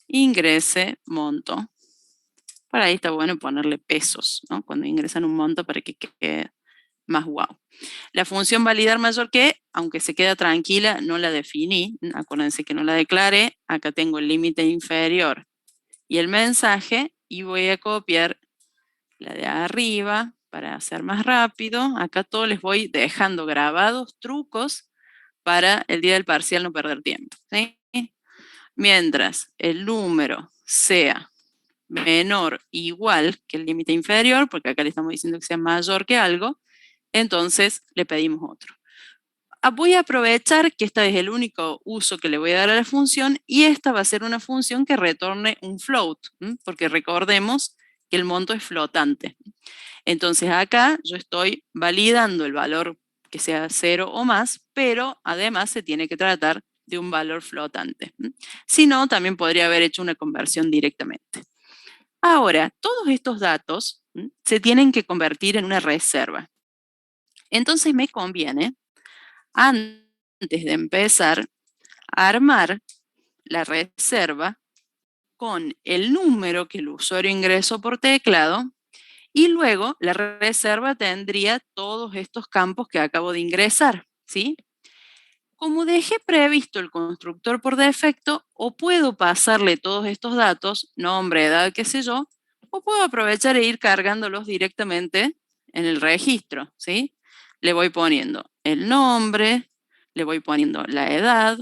Ingrese monto. Para ahí está bueno ponerle pesos, ¿no? Cuando ingresan un monto para que quede más guau. La función validar mayor que, aunque se queda tranquila, no la definí. Acuérdense que no la declaré. Acá tengo el límite inferior y el mensaje y voy a copiar la de arriba para hacer más rápido. Acá todos les voy dejando grabados trucos para el día del parcial no perder tiempo, ¿sí? Mientras el número sea menor o igual que el límite inferior, porque acá le estamos diciendo que sea mayor que algo, entonces le pedimos otro. Voy a aprovechar que este es el único uso que le voy a dar a la función y esta va a ser una función que retorne un float, porque recordemos que el monto es flotante. Entonces acá yo estoy validando el valor que sea 0 o más, pero además se tiene que tratar de un valor flotante. Si no, también podría haber hecho una conversión directamente. Ahora, todos estos datos se tienen que convertir en una reserva. Entonces me conviene, antes de empezar, a armar la reserva con el número que el usuario ingresó por teclado y luego la reserva tendría todos estos campos que acabo de ingresar, ¿sí? Como dejé previsto el constructor por defecto, o puedo pasarle todos estos datos, nombre, edad, qué sé yo, o puedo aprovechar e ir cargándolos directamente en el registro, ¿sí? Le voy poniendo el nombre, le voy poniendo la edad,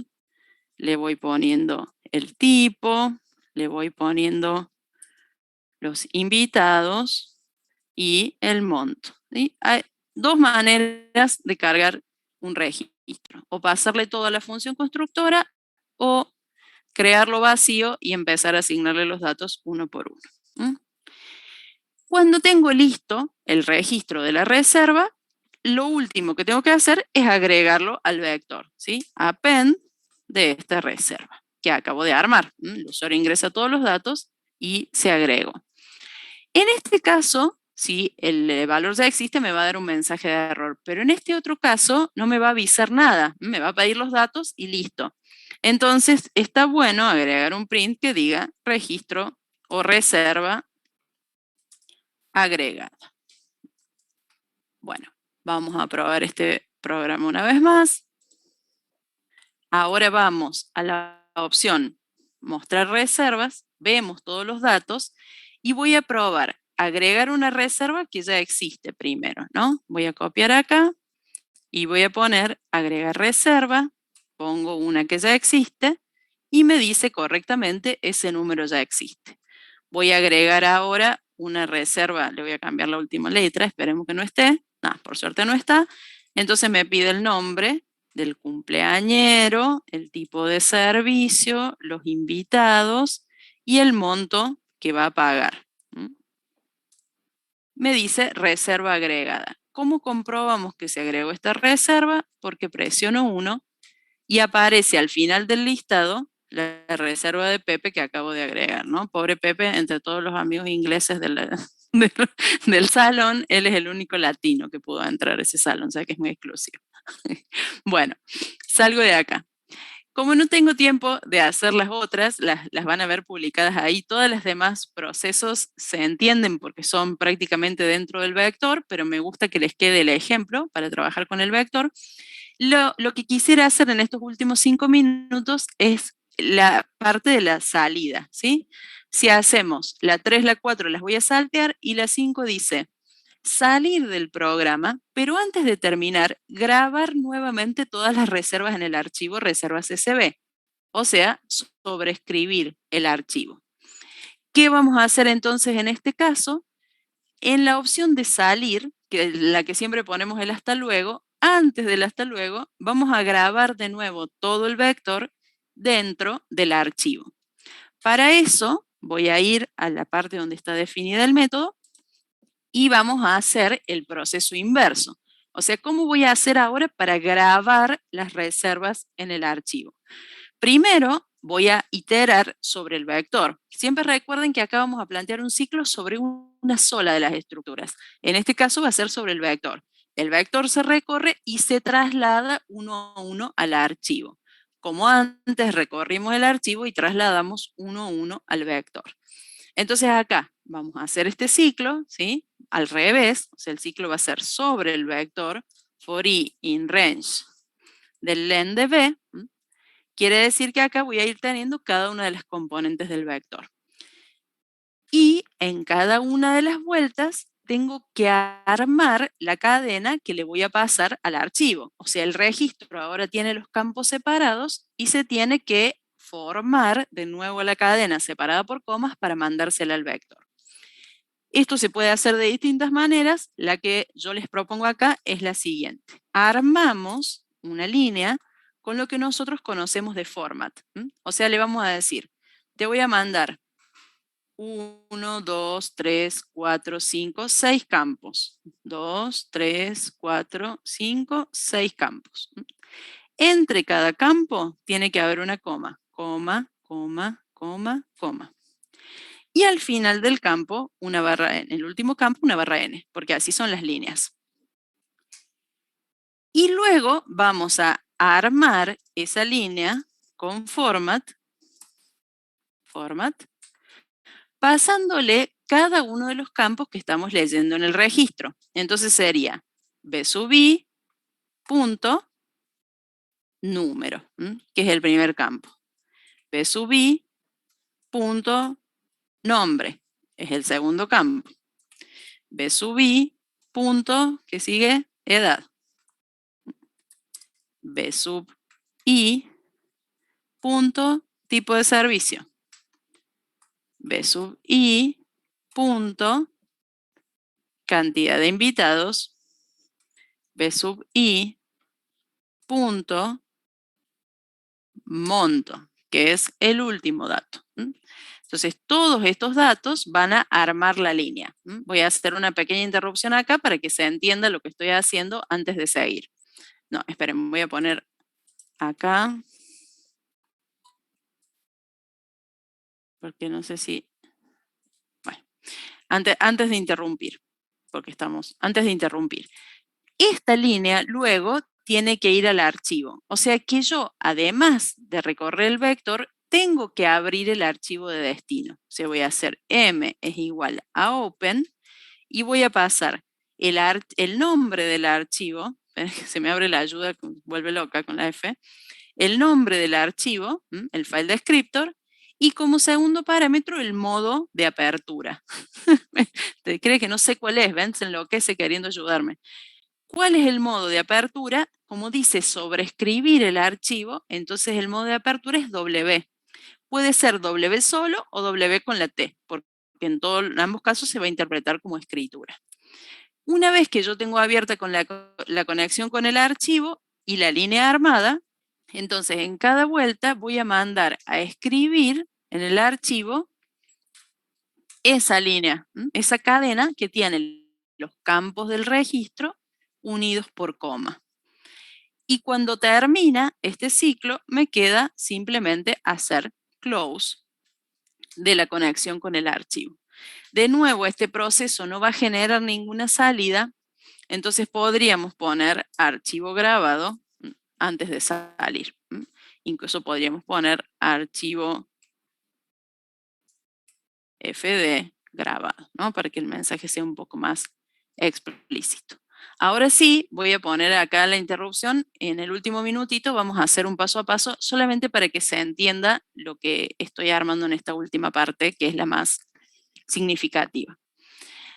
le voy poniendo el tipo, le voy poniendo los invitados y el monto, ¿sí? Hay dos maneras de cargar un registro, o pasarle toda la función constructora o crearlo vacío y empezar a asignarle los datos uno por uno. Cuando tengo listo el registro de la reserva, lo último que tengo que hacer es agregarlo al vector, ¿sí? Append de esta reserva que acabo de armar. El usuario ingresa todos los datos y se agregó. En este caso, si el valor ya existe, me va a dar un mensaje de error, pero en este otro caso no me va a avisar nada, me va a pedir los datos y listo. Entonces, está bueno agregar un print que diga registro o reserva agregada. Bueno, vamos a probar este programa una vez más. Ahora vamos a la opción mostrar reservas, vemos todos los datos y voy a probar agregar una reserva que ya existe primero, ¿no? Voy a copiar acá y voy a poner agregar reserva, pongo una que ya existe y me dice correctamente ese número ya existe. Voy a agregar ahora una reserva, le voy a cambiar la última letra, esperemos que no esté, por suerte no está. Entonces me pide el nombre del cumpleañero, el tipo de servicio, los invitados y el monto que va a pagar. Me dice reserva agregada. ¿Cómo comprobamos que se agregó esta reserva? Porque presiono 1 y aparece al final del listado la reserva de Pepe que acabo de agregar, ¿no? Pobre Pepe, entre todos los amigos ingleses del salón, él es el único latino que pudo entrar a ese salón, o sea que es muy exclusivo. Bueno, salgo de acá. Como no tengo tiempo de hacer las otras, las van a ver publicadas ahí. Todos los demás procesos se entienden porque son prácticamente dentro del vector, pero me gusta que les quede el ejemplo para trabajar con el vector. Lo que quisiera hacer en estos últimos 5 minutos es la parte de la salida, ¿sí? Si hacemos la 3, la 4 las voy a saltear y la 5 dice salir del programa, pero antes de terminar, grabar nuevamente todas las reservas en el archivo reservas SB, o sea, sobreescribir el archivo. ¿Qué vamos a hacer entonces en este caso? En la opción de salir, que es la que siempre ponemos el hasta luego, antes del hasta luego, vamos a grabar de nuevo todo el vector dentro del archivo. Para eso, voy a ir a la parte donde está definida el método y vamos a hacer el proceso inverso. O sea, ¿cómo voy a hacer ahora para grabar las reservas en el archivo? Primero, voy a iterar sobre el vector. Siempre recuerden que acá vamos a plantear un ciclo sobre una sola de las estructuras. En este caso va a ser sobre el vector. El vector se recorre y se traslada uno a uno al archivo. Como antes recorrimos el archivo y trasladamos uno a uno al vector. Entonces acá vamos a hacer este ciclo, ¿sí? Al revés, o sea, el ciclo va a ser sobre el vector for i in range del len de b. Quiere decir que acá voy a ir teniendo cada una de las componentes del vector. Y en cada una de las vueltas tengo que armar la cadena que le voy a pasar al archivo. O sea, el registro ahora tiene los campos separados y se tiene que formar de nuevo la cadena separada por comas para mandársela al vector. Esto se puede hacer de distintas maneras. La que yo les propongo acá es la siguiente. Armamos una línea con lo que nosotros conocemos de format. O sea, le vamos a decir, te voy a mandar 1, 2, 3, 4, 5, 6 campos. 2, 3, 4, 5, 6 campos. Entre cada campo tiene que haber una coma. Coma, coma, coma, coma. Y al final del campo, una barra n. En el último campo, una barra n, porque así son las líneas. Y luego vamos a armar esa línea con format, pasándole cada uno de los campos que estamos leyendo en el registro. Entonces sería b sub i punto número, que es el primer campo. b sub i punto nombre, es el segundo campo. b sub i punto, que sigue, edad. b sub i punto tipo de servicio. b sub i punto cantidad de invitados. b sub i punto monto, que es el último dato. Entonces, todos estos datos van a armar la línea. Voy a hacer una pequeña interrupción acá para que se entienda lo que estoy haciendo antes de seguir. No, esperen, voy a poner acá. Porque no sé si... Bueno, antes de interrumpir, porque estamos... Antes de interrumpir. Esta línea luego tiene que ir al archivo. O sea que yo, además de recorrer el vector, tengo que abrir el archivo de destino. O sea, voy a hacer m es igual a open y voy a pasar el nombre del archivo, se me abre la ayuda, vuelve loca con la F, el nombre del archivo, el file descriptor, y como segundo parámetro el modo de apertura. Te cree que no sé cuál es, ven, se enloquece queriendo ayudarme. ¿Cuál es el modo de apertura? Como dice sobreescribir el archivo, entonces el modo de apertura es W. Puede ser W solo o W con la T, porque en ambos casos se va a interpretar como escritura. Una vez que yo tengo abierta con la conexión con el archivo y la línea armada, entonces en cada vuelta voy a mandar a escribir en el archivo esa línea, esa cadena que tiene los campos del registro unidos por coma. Y cuando termina este ciclo, me queda simplemente hacer close de la conexión con el archivo. De nuevo, este proceso no va a generar ninguna salida, entonces podríamos poner archivo grabado antes de salir. Incluso podríamos poner archivo FD grabado, ¿no? Para que el mensaje sea un poco más explícito. Ahora sí, voy a poner acá la interrupción. En el último minutito vamos a hacer un paso a paso solamente para que se entienda lo que estoy armando en esta última parte, que es la más significativa.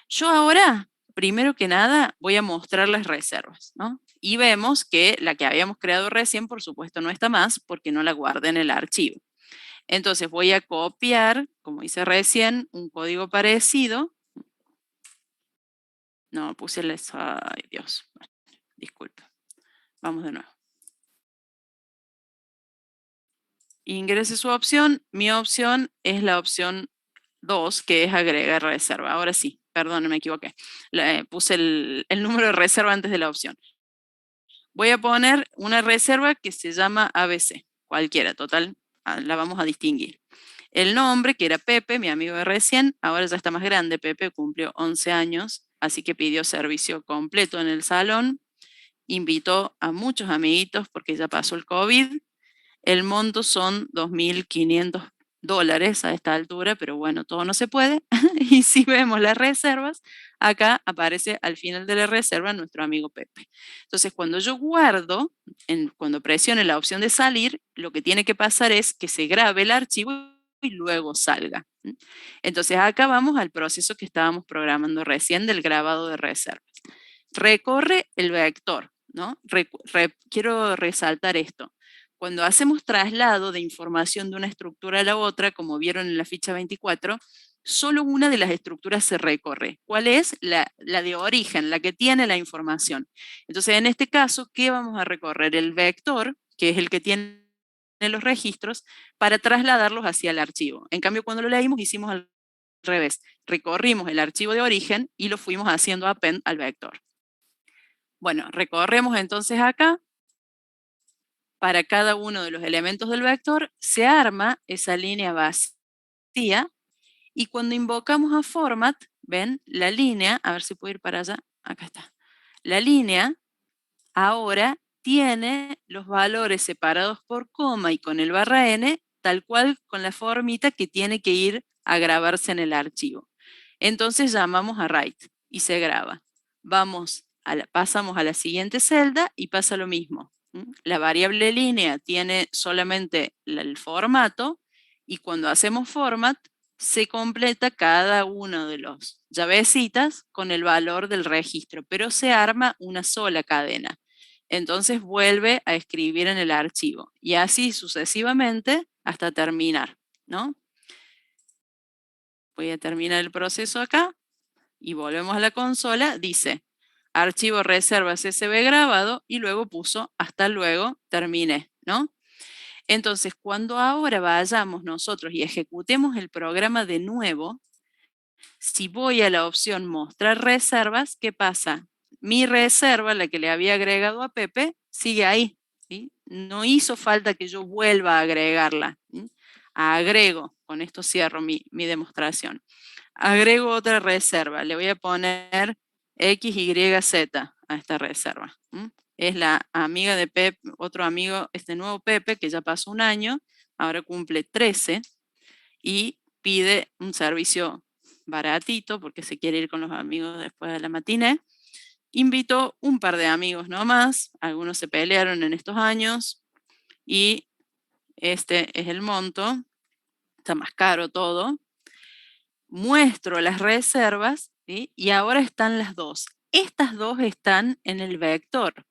Yo ahora, primero que nada, voy a mostrar las reservas, ¿no? Y vemos que la que habíamos creado recién, por supuesto, no está más porque no la guardé en el archivo. Entonces voy a copiar, como hice recién, un código parecido. No, puse el... Ay, Dios. Bueno, disculpe. Vamos de nuevo. Ingrese su opción. Mi opción es la opción 2, que es agregar reserva. Ahora sí, perdón, me equivoqué. Puse el número de reserva antes de la opción. Voy a poner una reserva que se llama ABC. Cualquiera, total, la vamos a distinguir. El nombre, que era Pepe, mi amigo de recién, ahora ya está más grande. Pepe cumplió 11 años, así que pidió servicio completo en el salón. Invitó a muchos amiguitos porque ya pasó el COVID. El monto son $2.500 a esta altura, pero bueno, todo no se puede. Y si vemos las reservas, acá aparece al final de la reserva nuestro amigo Pepe. Entonces, cuando yo guardo, cuando presione la opción de salir, lo que tiene que pasar es que se grabe el archivo y luego salga. Entonces, acá vamos al proceso que estábamos programando recién del grabado de reservas. Recorre el vector, ¿no? Quiero resaltar esto. Cuando hacemos traslado de información de una estructura a la otra, como vieron en la ficha 24, solo una de las estructuras se recorre. ¿Cuál es? La de origen, la que tiene la información. Entonces, en este caso, ¿qué vamos a recorrer? El vector, que es el que tiene los registros, para trasladarlos hacia el archivo. En cambio, cuando lo leímos, hicimos al revés. Recorrimos el archivo de origen y lo fuimos haciendo append al vector. Bueno, recorremos entonces acá. Para cada uno de los elementos del vector se arma esa línea vacía y cuando invocamos a format, ven, la línea, a ver si puedo ir para allá, acá está. La línea ahora tiene los valores separados por coma y con el _n, tal cual con la formita que tiene que ir a grabarse en el archivo. Entonces llamamos a write y se graba. Pasamos a la siguiente celda y pasa lo mismo. La variable línea tiene solamente el formato y cuando hacemos format se completa cada uno de los llavecitas con el valor del registro, pero se arma una sola cadena. Entonces vuelve a escribir en el archivo y así sucesivamente hasta terminar, ¿no? Voy a terminar el proceso acá y volvemos a la consola. Dice archivo reservas CSV grabado y luego puso hasta luego, terminé, ¿no? Entonces, cuando ahora vayamos nosotros y ejecutemos el programa de nuevo, si voy a la opción mostrar reservas, ¿qué pasa? Mi reserva, la que le había agregado a Pepe, sigue ahí. ¿Sí? No hizo falta que yo vuelva a agregarla. ¿Sí? Agrego, con esto cierro mi demostración. Agrego otra reserva, le voy a poner XYZ. a esta reserva. Es la amiga de Pepe, otro amigo, este nuevo Pepe, que ya pasó un año, ahora cumple 13 y pide un servicio baratito porque se quiere ir con los amigos después de la matiné. Invitó un par de amigos nomás, algunos se pelearon en estos años y este es el monto, está más caro todo. Muestro las reservas, ¿sí? Y ahora están las dos. Estas dos están en el vector.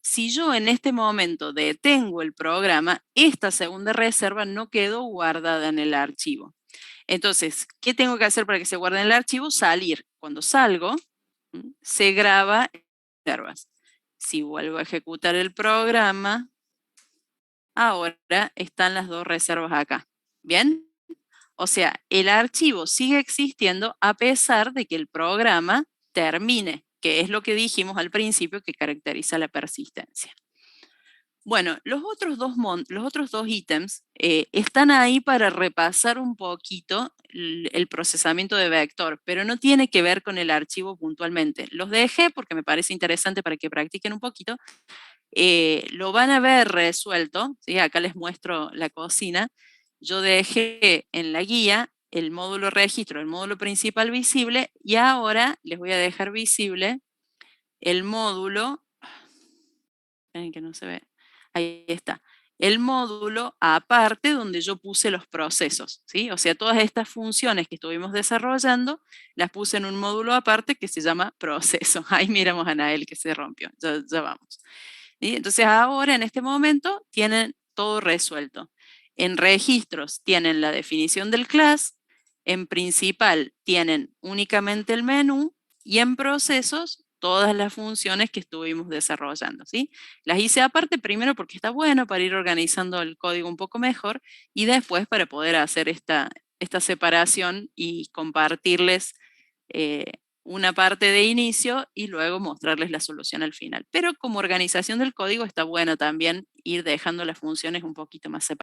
Si yo en este momento detengo el programa, esta segunda reserva no quedó guardada en el archivo. Entonces, ¿qué tengo que hacer para que se guarde en el archivo? Salir. Cuando salgo, se graba en reservas. Si vuelvo a ejecutar el programa, ahora están las dos reservas acá. ¿Bien? O sea, el archivo sigue existiendo a pesar de que el programa termine, que es lo que dijimos al principio que caracteriza la persistencia. Bueno, los otros dos ítems están ahí para repasar un poquito el procesamiento de vector, pero no tiene que ver con el archivo puntualmente. Los dejé porque me parece interesante para que practiquen un poquito. Lo van a ver resuelto, ¿sí? Acá les muestro la cocina. Yo dejé en la guía el módulo registro, el módulo principal visible, y ahora les voy a dejar visible el módulo, ven que no se ve, ahí está, el módulo aparte donde yo puse los procesos, ¿sí? O sea, todas estas funciones que estuvimos desarrollando, las puse en un módulo aparte que se llama proceso. Ahí miramos a Nael que se rompió, ya vamos. ¿Sí? Entonces ahora en este momento tienen todo resuelto. En registros tienen la definición del class, en principal tienen únicamente el menú y en procesos todas las funciones que estuvimos desarrollando, ¿sí? Las hice aparte primero porque está bueno para ir organizando el código un poco mejor y después para poder hacer esta separación y compartirles una parte de inicio y luego mostrarles la solución al final. Pero como organización del código está bueno también ir dejando las funciones un poquito más separadas.